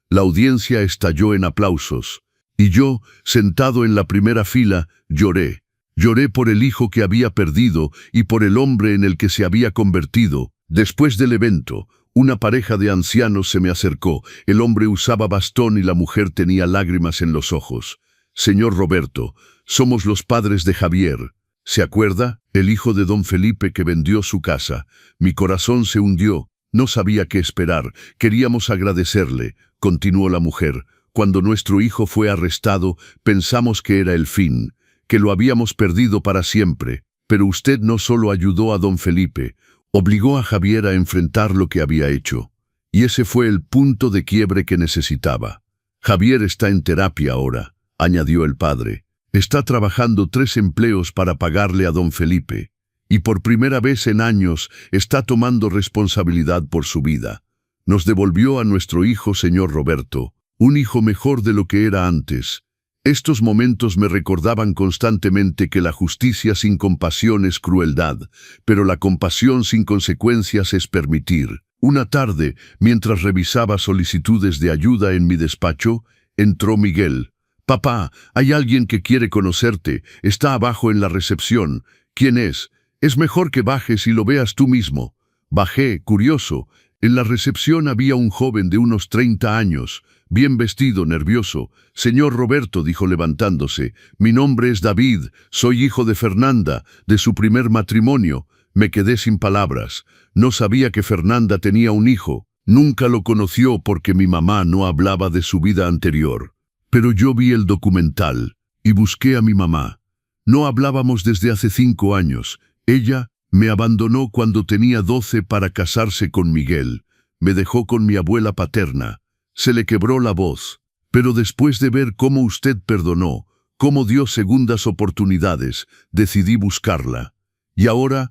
La audiencia estalló en aplausos, y yo, sentado en la primera fila, lloré. Lloré por el hijo que había perdido y por el hombre en el que se había convertido. Después del evento, una pareja de ancianos se me acercó. El hombre usaba bastón y la mujer tenía lágrimas en los ojos. Señor Roberto, somos los padres de Javier. ¿Se acuerda? El hijo de don Felipe que vendió su casa. Mi corazón se hundió. No sabía qué esperar. Queríamos agradecerle, continuó la mujer. Cuando nuestro hijo fue arrestado, pensamos que era el fin, que lo habíamos perdido para siempre. Pero usted no solo ayudó a don Felipe, obligó a Javier a enfrentar lo que había hecho. Y ese fue el punto de quiebre que necesitaba. Javier está en terapia ahora, añadió el padre. Está trabajando 3 empleos para pagarle a don Felipe. Y por primera vez en años está tomando responsabilidad por su vida. Nos devolvió a nuestro hijo, señor Roberto, un hijo mejor de lo que era antes. Estos momentos me recordaban constantemente que la justicia sin compasión es crueldad, pero la compasión sin consecuencias es permitir. Una tarde, mientras revisaba solicitudes de ayuda en mi despacho, entró Miguel. «Papá, hay alguien que quiere conocerte. Está abajo en la recepción. ¿Quién es? Es mejor que bajes y lo veas tú mismo». Bajé, curioso. En la recepción había un joven de unos 30 años, bien vestido, nervioso. «Señor Roberto», dijo levantándose, «mi nombre es David, soy hijo de Fernanda, de su primer matrimonio». Me quedé sin palabras. No sabía que Fernanda tenía un hijo. Nunca lo conoció porque mi mamá no hablaba de su vida anterior. Pero yo vi el documental y busqué a mi mamá. No hablábamos desde hace 5 años. Ella me abandonó cuando tenía 12 para casarse con Miguel. Me dejó con mi abuela paterna. Se le quebró la voz. Pero después de ver cómo usted perdonó, cómo dio segundas oportunidades, decidí buscarla. Y ahora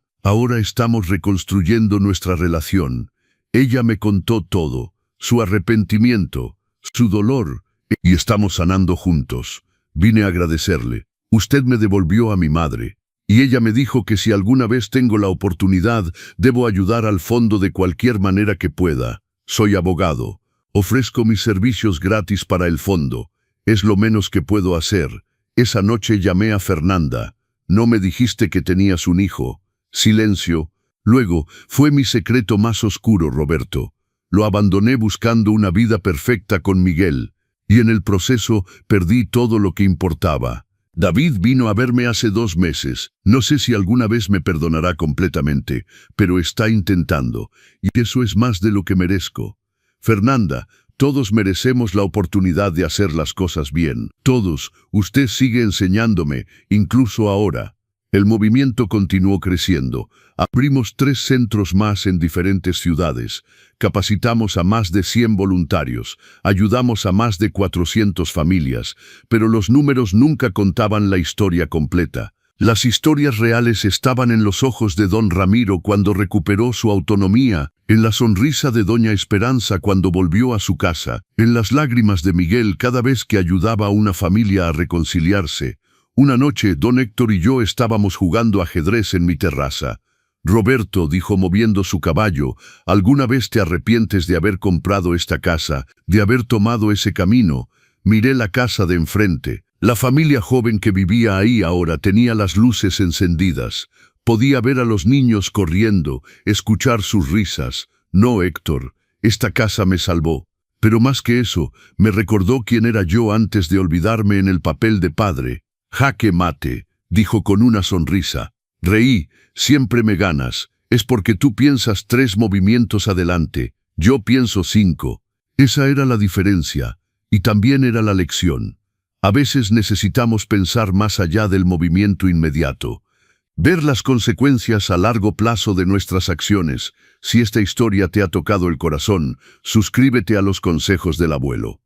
estamos reconstruyendo nuestra relación. Ella me contó todo, su arrepentimiento, su dolor, y estamos sanando juntos. Vine a agradecerle. Usted me devolvió a mi madre, y ella me dijo que si alguna vez tengo la oportunidad, debo ayudar al fondo de cualquier manera que pueda. Soy abogado. Ofrezco mis servicios gratis para el fondo. Es lo menos que puedo hacer. Esa noche llamé a Fernanda. No me dijiste que tenías un hijo. Silencio. Luego, fue mi secreto más oscuro, Roberto. Lo abandoné buscando una vida perfecta con Miguel, y en el proceso perdí todo lo que importaba. David vino a verme hace 2 meses. No sé si alguna vez me perdonará completamente, pero está intentando, y eso es más de lo que merezco. Fernanda, todos merecemos la oportunidad de hacer las cosas bien. Todos. Usted sigue enseñándome, incluso ahora. El movimiento continuó creciendo. Abrimos 3 centros más en diferentes ciudades. Capacitamos a más de 100 voluntarios. Ayudamos a más de 400 familias. Pero los números nunca contaban la historia completa. Las historias reales estaban en los ojos de don Ramiro cuando recuperó su autonomía, en la sonrisa de doña Esperanza cuando volvió a su casa, en las lágrimas de Miguel cada vez que ayudaba a una familia a reconciliarse. Una noche, don Héctor y yo estábamos jugando ajedrez en mi terraza. «Roberto», dijo moviendo su caballo, «¿alguna vez te arrepientes de haber comprado esta casa, de haber tomado ese camino?» Miré la casa de enfrente. La familia joven que vivía ahí ahora tenía las luces encendidas. Podía ver a los niños corriendo, escuchar sus risas. «No, Héctor, esta casa me salvó». Pero más que eso, me recordó quién era yo antes de olvidarme en el papel de padre. «Jaque mate», dijo con una sonrisa. Reí. «Siempre me ganas. Es porque tú piensas 3 movimientos adelante. Yo pienso 5. Esa era la diferencia. Y también era la lección. A veces necesitamos pensar más allá del movimiento inmediato. Ver las consecuencias a largo plazo de nuestras acciones. Si esta historia te ha tocado el corazón, suscríbete a los consejos del abuelo.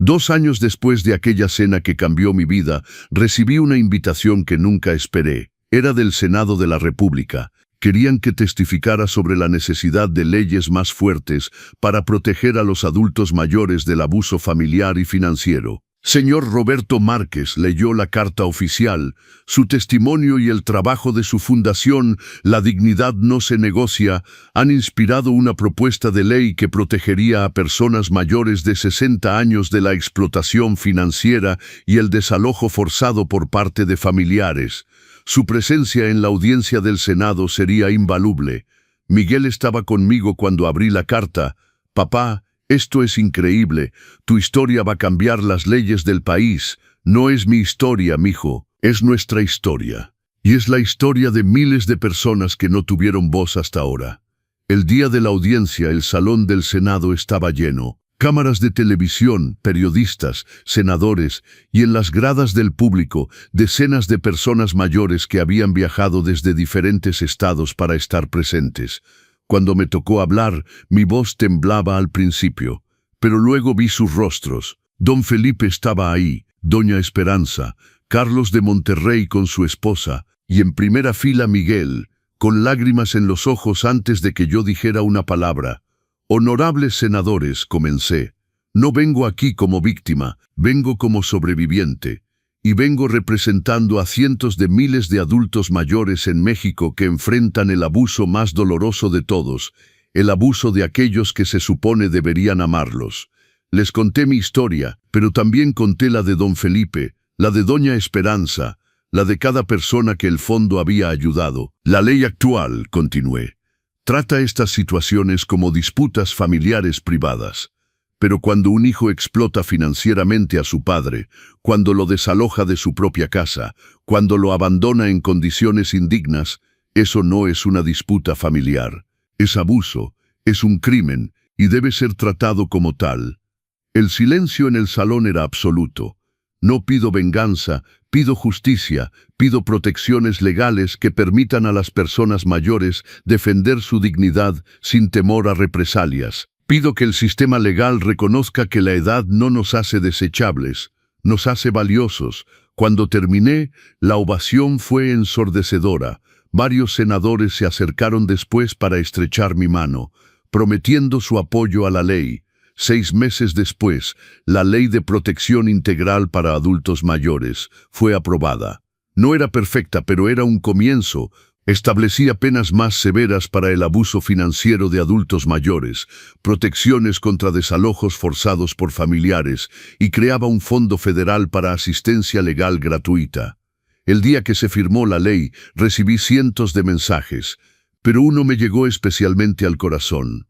2 años después de aquella cena que cambió mi vida, recibí una invitación que nunca esperé. Era del Senado de la República. Querían que testificara sobre la necesidad de leyes más fuertes para proteger a los adultos mayores del abuso familiar y financiero. Señor Roberto Márquez leyó la carta oficial. Su testimonio y el trabajo de su fundación, La Dignidad No Se Negocia, han inspirado una propuesta de ley que protegería a personas mayores de 60 años de la explotación financiera y el desalojo forzado por parte de familiares. Su presencia en la audiencia del Senado sería invaluable. Miguel estaba conmigo cuando abrí la carta. «Papá, esto es increíble. Tu historia va a cambiar las leyes del país. No es mi historia, mijo. Es nuestra historia. Y es la historia de miles de personas que no tuvieron voz hasta ahora». El día de la audiencia, el salón del Senado estaba lleno. Cámaras de televisión, periodistas, senadores, y en las gradas del público, decenas de personas mayores que habían viajado desde diferentes estados para estar presentes. Cuando me tocó hablar, mi voz temblaba al principio, pero luego vi sus rostros. Don Felipe estaba ahí, doña Esperanza, Carlos de Monterrey con su esposa, y en primera fila Miguel, con lágrimas en los ojos antes de que yo dijera una palabra. «Honorables senadores», comencé, «no vengo aquí como víctima, vengo como sobreviviente. y vengo representando a cientos de miles de adultos mayores en México que enfrentan el abuso más doloroso de todos, el abuso de aquellos que se supone deberían amarlos. Les conté mi historia, pero también conté la de don Felipe, la de doña Esperanza, la de cada persona que el fondo había ayudado. La ley actual, continué, trata estas situaciones como disputas familiares privadas. Pero cuando un hijo explota financieramente a su padre, cuando lo desaloja de su propia casa, cuando lo abandona en condiciones indignas, eso no es una disputa familiar. Es abuso, es un crimen y debe ser tratado como tal. El silencio en el salón era absoluto. No pido venganza, pido justicia, pido protecciones legales que permitan a las personas mayores defender su dignidad sin temor a represalias. Pido que el sistema legal reconozca que la edad no nos hace desechables, nos hace valiosos. Cuando terminé, la ovación fue ensordecedora. Varios senadores se acercaron después para estrechar mi mano, prometiendo su apoyo a la ley. 6 meses después, la Ley de Protección Integral para Adultos Mayores fue aprobada. No era perfecta, pero era un comienzo. Establecía penas más severas para el abuso financiero de adultos mayores, protecciones contra desalojos forzados por familiares y creaba un fondo federal para asistencia legal gratuita. El día que se firmó la ley, recibí cientos de mensajes, pero uno me llegó especialmente al corazón.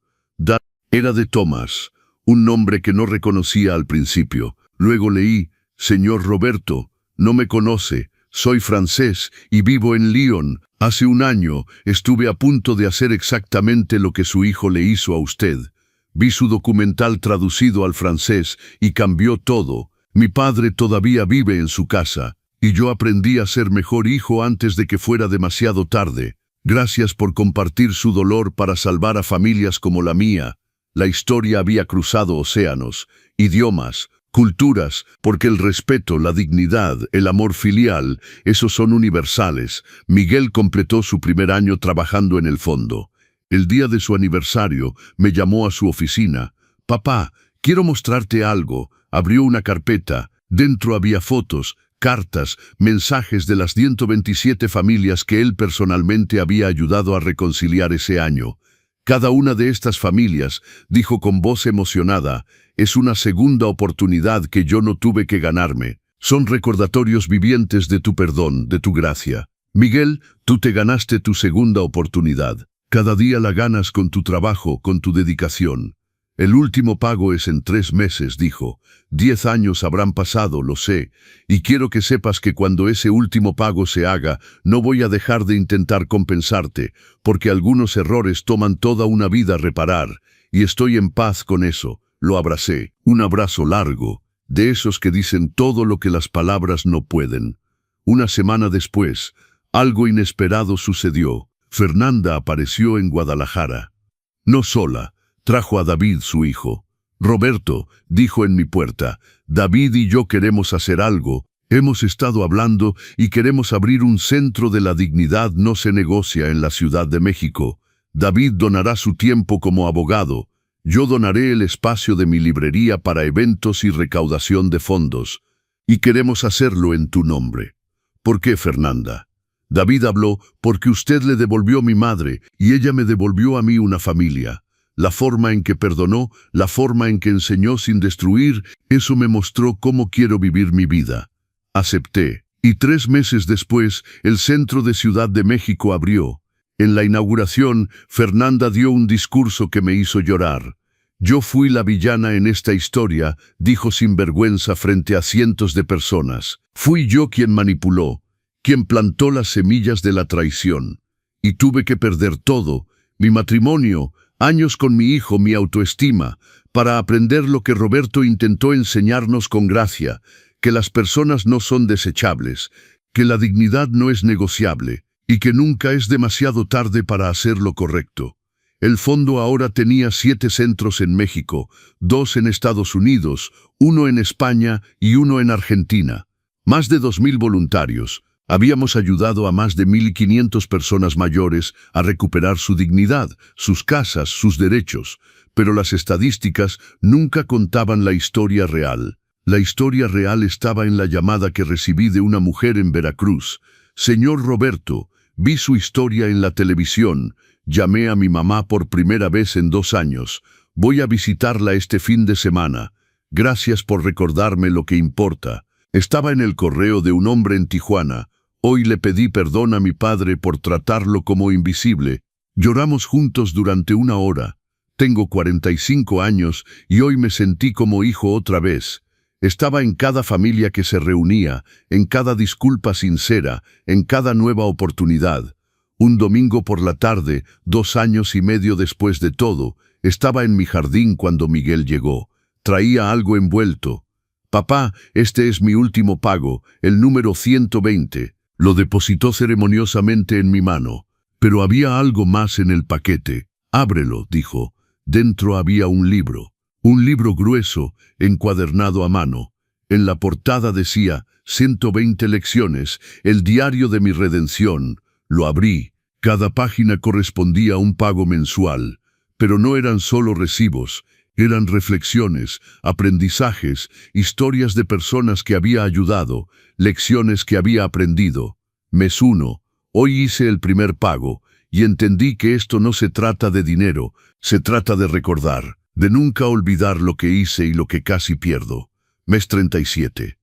Era de Tomás, un nombre que no reconocía al principio. Luego leí, «Señor Roberto, no me conoce, soy francés y vivo en Lyon. Hace un año estuve a punto de hacer exactamente lo que su hijo le hizo a usted. Vi su documental traducido al francés y cambió todo. Mi padre todavía vive en su casa, y yo aprendí a ser mejor hijo antes de que fuera demasiado tarde. Gracias por compartir su dolor para salvar a familias como la mía». La historia había cruzado océanos, idiomas, culturas, porque el respeto, la dignidad, el amor filial, esos son universales. Miguel completó su primer año trabajando en el fondo. El día de su aniversario, me llamó a su oficina. «Papá, quiero mostrarte algo». Abrió una carpeta. Dentro había fotos, cartas, mensajes de las 127 familias que él personalmente había ayudado a reconciliar ese año. Cada una de estas familias, dijo con voz emocionada, es una segunda oportunidad que yo no tuve que ganarme. Son recordatorios vivientes de tu perdón, de tu gracia. Miguel, tú te ganaste tu segunda oportunidad. Cada día la ganas con tu trabajo, con tu dedicación. El último pago es en 3 meses, dijo. 10 años habrán pasado, lo sé, y quiero que sepas que cuando ese último pago se haga, no voy a dejar de intentar compensarte, porque algunos errores toman toda una vida reparar, y estoy en paz con eso. Lo abracé, un abrazo largo, de esos que dicen todo lo que las palabras no pueden. Una semana después, algo inesperado sucedió. Fernanda apareció en Guadalajara. No sola. Trajo a David, su hijo. «Roberto», dijo en mi puerta, «David y yo queremos hacer algo. Hemos estado hablando y queremos abrir un centro de la dignidad no se negocia en la Ciudad de México. David donará su tiempo como abogado. Yo donaré el espacio de mi librería para eventos y recaudación de fondos. Y queremos hacerlo en tu nombre». «¿Por qué, Fernanda?» David habló, «Porque usted le devolvió mi madre y ella me devolvió a mí una familia. La forma en que perdonó, la forma en que enseñó sin destruir, eso me mostró cómo quiero vivir mi vida». Acepté. Y 3 meses después, el Centro de Ciudad de México abrió. En la inauguración, Fernanda dio un discurso que me hizo llorar. «Yo fui la villana en esta historia», dijo sin vergüenza frente a cientos de personas. «Fui yo quien manipuló, quien plantó las semillas de la traición. Y tuve que perder todo, mi matrimonio, años con mi hijo, mi autoestima, para aprender lo que Roberto intentó enseñarnos con gracia, que las personas no son desechables, que la dignidad no es negociable y que nunca es demasiado tarde para hacer lo correcto». El fondo ahora tenía 7 centros en México, 2 en Estados Unidos, 1 en España y 1 en Argentina. Más de 2.000 voluntarios. Habíamos ayudado a más de 1.500 personas mayores a recuperar su dignidad, sus casas, sus derechos, pero las estadísticas nunca contaban la historia real. La historia real estaba en la llamada que recibí de una mujer en Veracruz. Señor Roberto, vi su historia en la televisión. Llamé a mi mamá por primera vez en 2 años. Voy a visitarla este fin de semana. Gracias por recordarme lo que importa. Estaba en el correo de un hombre en Tijuana. Hoy le pedí perdón a mi padre por tratarlo como invisible. Lloramos juntos durante 1 hora. Tengo 45 años y hoy me sentí como hijo otra vez. Estaba en cada familia que se reunía, en cada disculpa sincera, en cada nueva oportunidad. Un domingo por la tarde, 2 años y medio después de todo, estaba en mi jardín cuando Miguel llegó. Traía algo envuelto. Papá, este es mi último pago, el número 120. Lo depositó ceremoniosamente en mi mano. Pero había algo más en el paquete. Ábrelo, dijo. Dentro había un libro. Un libro grueso, encuadernado a mano. En la portada decía, 120 lecciones, el diario de mi redención. Lo abrí. Cada página correspondía a un pago mensual. Pero no eran solo recibos, eran reflexiones, aprendizajes, historias de personas que había ayudado, lecciones que había aprendido. Mes 1. Hoy hice el primer pago, y entendí que esto no se trata de dinero, se trata de recordar. De nunca olvidar lo que hice y lo que casi pierdo. Mes 37.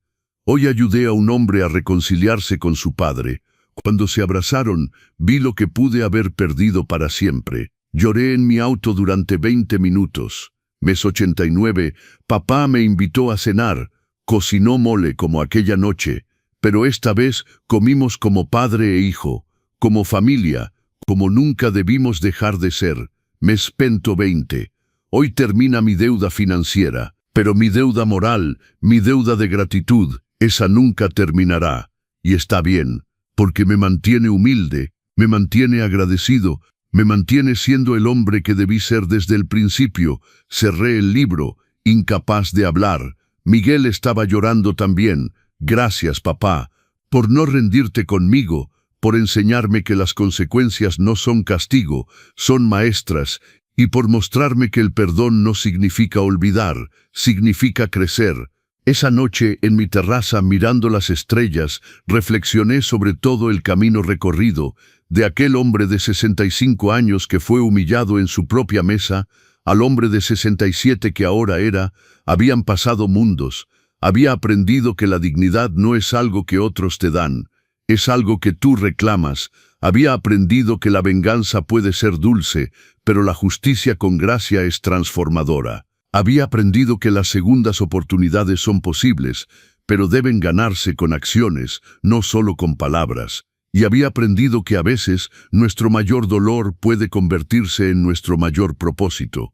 Hoy ayudé a un hombre a reconciliarse con su padre. Cuando se abrazaron, vi lo que pude haber perdido para siempre. Lloré en mi auto durante 20 minutos. Mes 89. Papá me invitó a cenar. Cocinó mole como aquella noche. Pero esta vez comimos como padre e hijo, como familia, como nunca debimos dejar de ser. Mes 20. Hoy termina mi deuda financiera, pero mi deuda moral, mi deuda de gratitud, esa nunca terminará. Y está bien, porque me mantiene humilde, me mantiene agradecido, me mantiene siendo el hombre que debí ser desde el principio. Cerré el libro, incapaz de hablar. Miguel estaba llorando también. Gracias, papá, por no rendirte conmigo, por enseñarme que las consecuencias no son castigo, son maestras, y por mostrarme que el perdón no significa olvidar, significa crecer. Esa noche, en mi terraza, mirando las estrellas, reflexioné sobre todo el camino recorrido, de aquel hombre de 65 años que fue humillado en su propia mesa, al hombre de 67 que ahora era. Habían pasado mundos. Había aprendido que la dignidad no es algo que otros te dan, es algo que tú reclamas. Había aprendido que la venganza puede ser dulce, pero la justicia con gracia es transformadora. Había aprendido que las segundas oportunidades son posibles, pero deben ganarse con acciones, no solo con palabras. Y había aprendido que a veces nuestro mayor dolor puede convertirse en nuestro mayor propósito.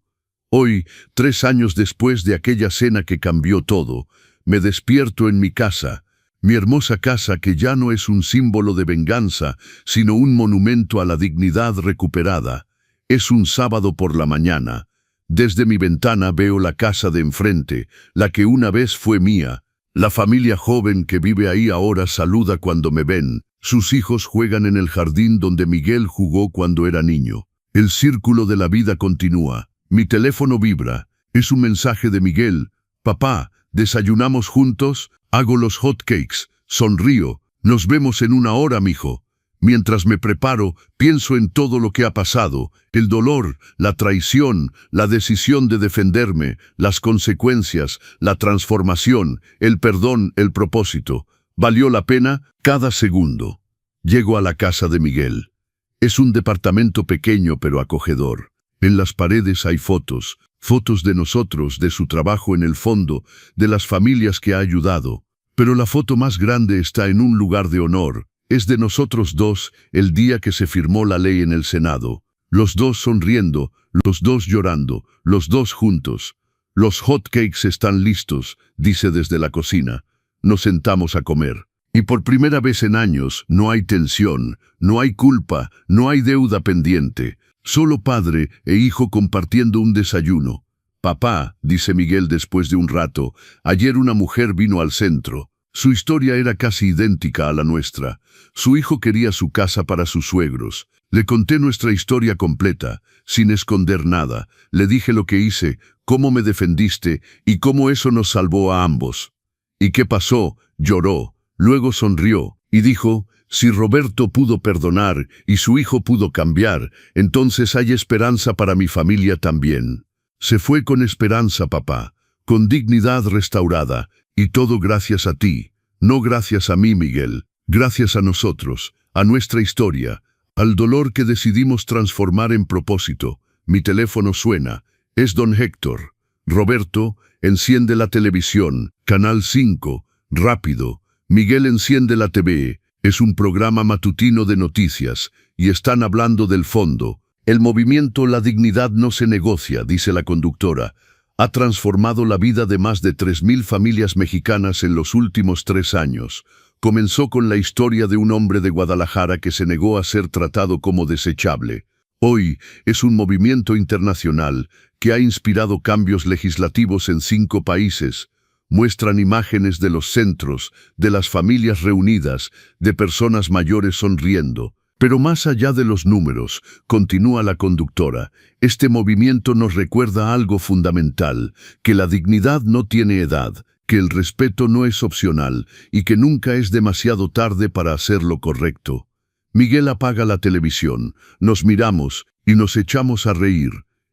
Hoy, 3 años después de aquella cena que cambió todo, me despierto en mi casa, mi hermosa casa que ya no es un símbolo de venganza, sino un monumento a la dignidad recuperada. Es un sábado por la mañana. Desde mi ventana veo la casa de enfrente, la que una vez fue mía. La familia joven que vive ahí ahora saluda cuando me ven. Sus hijos juegan en el jardín donde Miguel jugó cuando era niño. El círculo de la vida continúa. Mi teléfono vibra. Es un mensaje de Miguel. Papá, ¿desayunamos juntos? Hago los hot cakes. Sonrío. Nos vemos en 1 hora, mijo. Mientras me preparo, pienso en todo lo que ha pasado, el dolor, la traición, la decisión de defenderme, las consecuencias, la transformación, el perdón, el propósito. ¿Valió la pena? Cada segundo. Llego a la casa de Miguel. Es un departamento pequeño pero acogedor. En las paredes hay fotos, fotos de nosotros, de su trabajo en el fondo, de las familias que ha ayudado. Pero la foto más grande está en un lugar de honor. Es de nosotros dos, el día que se firmó la ley en el Senado. Los dos sonriendo, los dos llorando, los dos juntos. Los hot cakes están listos, dice desde la cocina. Nos sentamos a comer. Y por primera vez en años no hay tensión, no hay culpa, no hay deuda pendiente. Solo padre e hijo compartiendo un desayuno. Papá, dice Miguel después de un rato, ayer una mujer vino al centro. Su historia era casi idéntica a la nuestra. Su hijo quería su casa para sus suegros. Le conté nuestra historia completa, sin esconder nada. Le dije lo que hice, cómo me defendiste y cómo eso nos salvó a ambos. ¿Y qué pasó? Lloró, luego sonrió y dijo, si Roberto pudo perdonar y su hijo pudo cambiar, entonces hay esperanza para mi familia también. Se fue con esperanza, papá, con dignidad restaurada, y todo gracias a ti, no gracias a mí, Miguel, gracias a nosotros, a nuestra historia, al dolor que decidimos transformar en propósito. Mi teléfono suena, es don Héctor. Roberto, enciende la televisión, Canal 5, rápido. Miguel enciende la TV, es un programa matutino de noticias, y están hablando del fondo. El movimiento La Dignidad no se negocia, dice la conductora. Ha transformado la vida de más de 3.000 familias mexicanas en los últimos 3 años. Comenzó con la historia de un hombre de Guadalajara que se negó a ser tratado como desechable. Hoy es un movimiento internacional que ha inspirado cambios legislativos en 5 países. Muestran imágenes de los centros, de las familias reunidas, de personas mayores sonriendo. Pero más allá de los números, continúa la conductora, este movimiento nos recuerda algo fundamental, que la dignidad no tiene edad, que el respeto no es opcional y que nunca es demasiado tarde para hacer lo correcto. Miguel apaga la televisión, nos miramos y nos echamos a reír.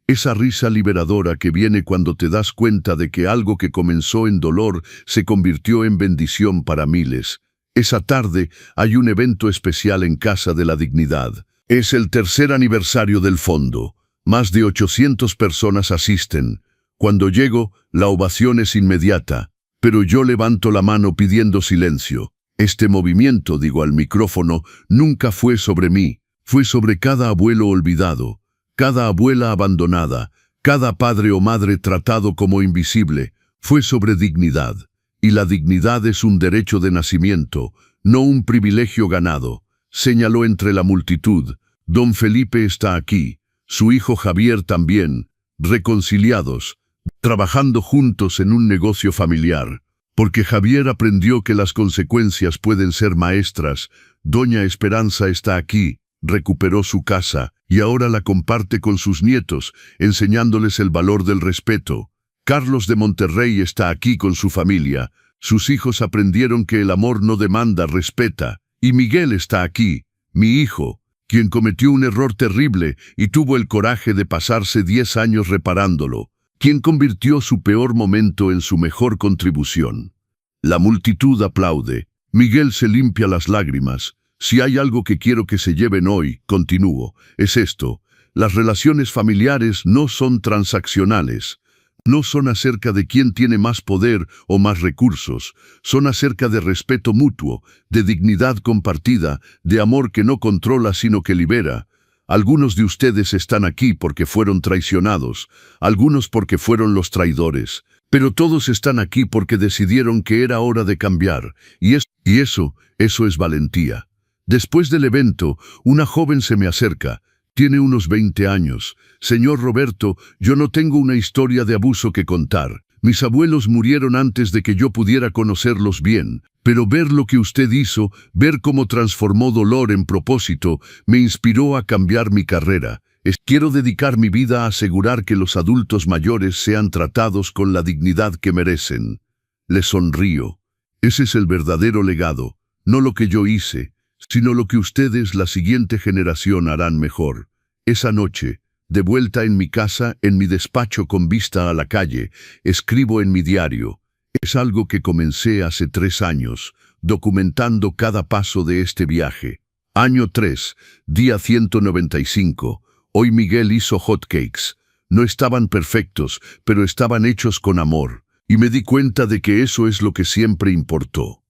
Esa risa liberadora que viene cuando te das cuenta de que algo que comenzó en dolor se convirtió en bendición para miles. Esa tarde hay un evento especial en Casa de la Dignidad. Es el 3er aniversario del fondo. Más de 800 personas asisten. Cuando llego, la ovación es inmediata, pero yo levanto la mano pidiendo silencio. Este movimiento, digo al micrófono, nunca fue sobre mí, fue sobre cada abuelo olvidado, cada abuela abandonada, cada padre o madre tratado como invisible, fue sobre dignidad. Y la dignidad es un derecho de nacimiento, no un privilegio ganado. Señaló entre la multitud, don Felipe está aquí, su hijo Javier también, reconciliados, trabajando juntos en un negocio familiar. Porque Javier aprendió que las consecuencias pueden ser maestras. Doña Esperanza está aquí, recuperó su casa, y ahora la comparte con sus nietos, enseñándoles el valor del respeto. Carlos de Monterrey está aquí con su familia. Sus hijos aprendieron que el amor no demanda, respeta. Y Miguel está aquí, mi hijo, quien cometió un error terrible y tuvo el coraje de pasarse 10 años reparándolo, quien convirtió su peor momento en su mejor contribución. La multitud aplaude. Miguel se limpia las lágrimas. Si hay algo que quiero que se lleven hoy, continúo, es esto. Las relaciones familiares no son transaccionales. No son acerca de quién tiene más poder o más recursos. Son acerca de respeto mutuo, de dignidad compartida, de amor que no controla sino que libera. Algunos de ustedes están aquí porque fueron traicionados, algunos porque fueron los traidores, pero todos están aquí porque decidieron que era hora de cambiar, y eso es valentía. Después del evento, una joven se me acerca. Tiene unos 20 años. Señor Roberto, yo no tengo una historia de abuso que contar. Mis abuelos murieron antes de que yo pudiera conocerlos bien, pero ver lo que usted hizo, ver cómo transformó dolor en propósito, me inspiró a cambiar mi carrera. Quiero dedicar mi vida a asegurar que los adultos mayores sean tratados con la dignidad que merecen. Le sonrío. Ese es el verdadero legado, no lo que yo hice, sino lo que ustedes, la siguiente generación, harán mejor. Esa noche, de vuelta en mi casa, en mi despacho con vista a la calle, escribo en mi diario. Es algo que comencé hace 3 años, documentando cada paso de este viaje. Año 3, día 195. Hoy Miguel hizo hotcakes. No estaban perfectos, pero estaban hechos con amor. Y me di cuenta de que eso es lo que siempre importó.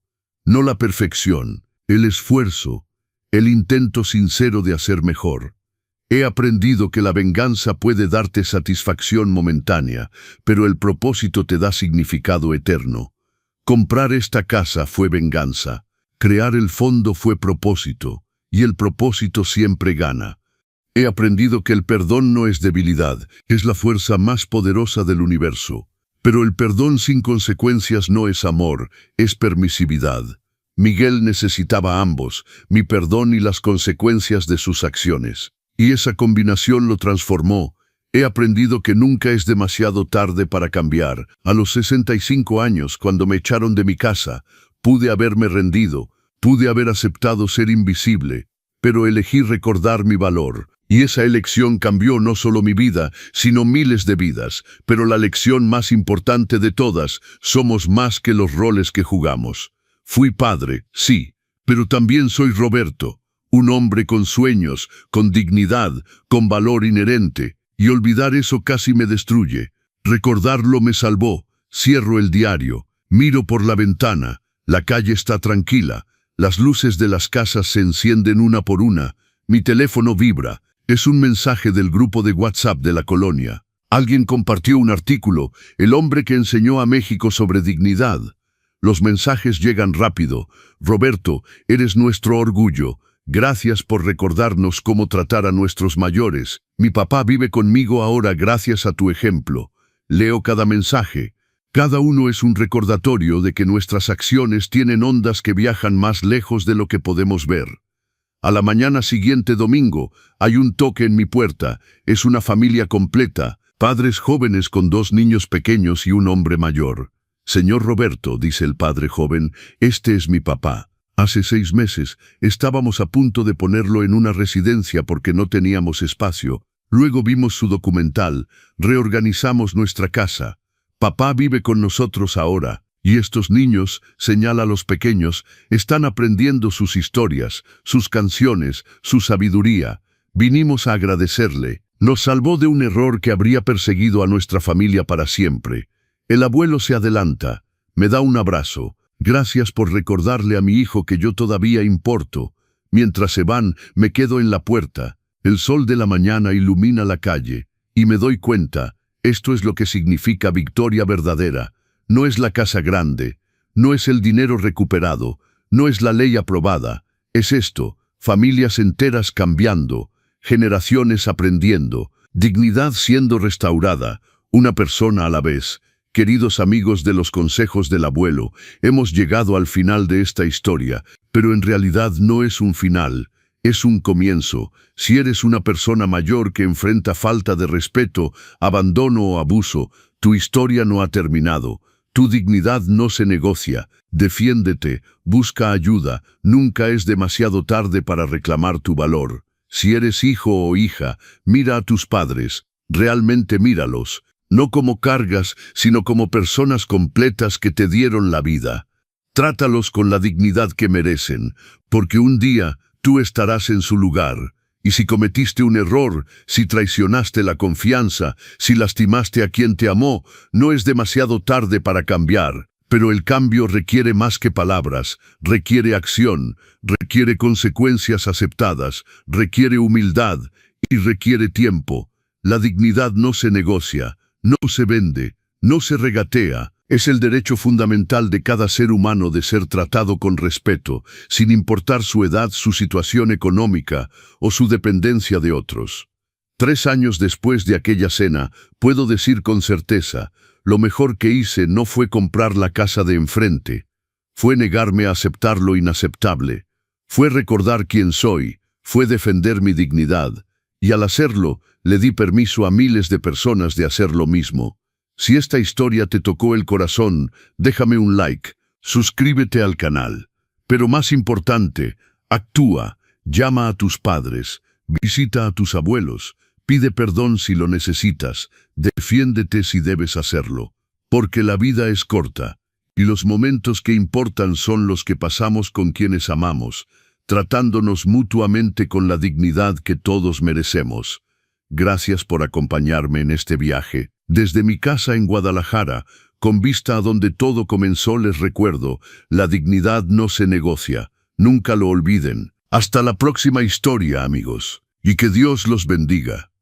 No la perfección. El esfuerzo, el intento sincero de hacer mejor. He aprendido que la venganza puede darte satisfacción momentánea, pero el propósito te da significado eterno. Comprar esta casa fue venganza, crear el fondo fue propósito, y el propósito siempre gana. He aprendido que el perdón no es debilidad, es la fuerza más poderosa del universo. Pero el perdón sin consecuencias no es amor, es permisividad. Miguel necesitaba ambos, mi perdón y las consecuencias de sus acciones. Y esa combinación lo transformó. He aprendido que nunca es demasiado tarde para cambiar. A los 65 años, cuando me echaron de mi casa, pude haberme rendido, pude haber aceptado ser invisible, pero elegí recordar mi valor. Y esa elección cambió no solo mi vida, sino miles de vidas. Pero la lección más importante de todas, somos más que los roles que jugamos. Fui padre, sí, pero también soy Roberto, un hombre con sueños, con dignidad, con valor inherente. Y olvidar eso casi me destruye. Recordarlo me salvó. Cierro el diario, miro por la ventana, la calle está tranquila, las luces de las casas se encienden una por una, mi teléfono vibra, es un mensaje del grupo de WhatsApp de la colonia. Alguien compartió un artículo, el hombre que enseñó a México sobre dignidad. Los mensajes llegan rápido. Roberto, eres nuestro orgullo. Gracias por recordarnos cómo tratar a nuestros mayores. Mi papá vive conmigo ahora gracias a tu ejemplo. Leo cada mensaje. Cada uno es un recordatorio de que nuestras acciones tienen ondas que viajan más lejos de lo que podemos ver. A la mañana siguiente, domingo, hay un toque en mi puerta. Es una familia completa, padres jóvenes con 2 niños pequeños y un hombre mayor. Señor Roberto, dice el padre joven, este es mi papá. Hace 6 meses estábamos a punto de ponerlo en una residencia porque no teníamos espacio. Luego vimos su documental, reorganizamos nuestra casa. Papá vive con nosotros ahora, y estos niños, señala a los pequeños, están aprendiendo sus historias, sus canciones, su sabiduría. Vinimos a agradecerle. Nos salvó de un error que habría perseguido a nuestra familia para siempre. El abuelo se adelanta, me da un abrazo. Gracias por recordarle a mi hijo que yo todavía importo. Mientras se van, me quedo en la puerta. El sol de la mañana ilumina la calle, y me doy cuenta, esto es lo que significa victoria verdadera. No es la casa grande, no es el dinero recuperado, no es la ley aprobada. Es esto, familias enteras cambiando, generaciones aprendiendo, dignidad siendo restaurada, una persona a la vez. Queridos amigos de los consejos del abuelo, hemos llegado al final de esta historia, pero en realidad no es un final, es un comienzo. Si eres una persona mayor que enfrenta falta de respeto, abandono o abuso, tu historia no ha terminado. Tu dignidad no se negocia. Defiéndete, busca ayuda, nunca es demasiado tarde para reclamar tu valor. Si eres hijo o hija, mira a tus padres, realmente míralos. No como cargas, sino como personas completas que te dieron la vida. Trátalos con la dignidad que merecen, porque un día tú estarás en su lugar. Y si cometiste un error, si traicionaste la confianza, si lastimaste a quien te amó, no es demasiado tarde para cambiar. Pero el cambio requiere más que palabras, requiere acción, requiere consecuencias aceptadas, requiere humildad y requiere tiempo. La dignidad no se negocia. No se vende, no se regatea, es el derecho fundamental de cada ser humano de ser tratado con respeto, sin importar su edad, su situación económica o su dependencia de otros. 3 años después de aquella cena, puedo decir con certeza, lo mejor que hice no fue comprar la casa de enfrente, fue negarme a aceptar lo inaceptable, fue recordar quién soy, fue defender mi dignidad, y al hacerlo, le di permiso a miles de personas de hacer lo mismo. Si esta historia te tocó el corazón, déjame un like, suscríbete al canal. Pero más importante, actúa, llama a tus padres, visita a tus abuelos, pide perdón si lo necesitas, defiéndete si debes hacerlo. Porque la vida es corta, y los momentos que importan son los que pasamos con quienes amamos, tratándonos mutuamente con la dignidad que todos merecemos. Gracias por acompañarme en este viaje. Desde mi casa en Guadalajara, con vista a donde todo comenzó, les recuerdo, la dignidad no se negocia. Nunca lo olviden. Hasta la próxima historia, amigos. Y que Dios los bendiga.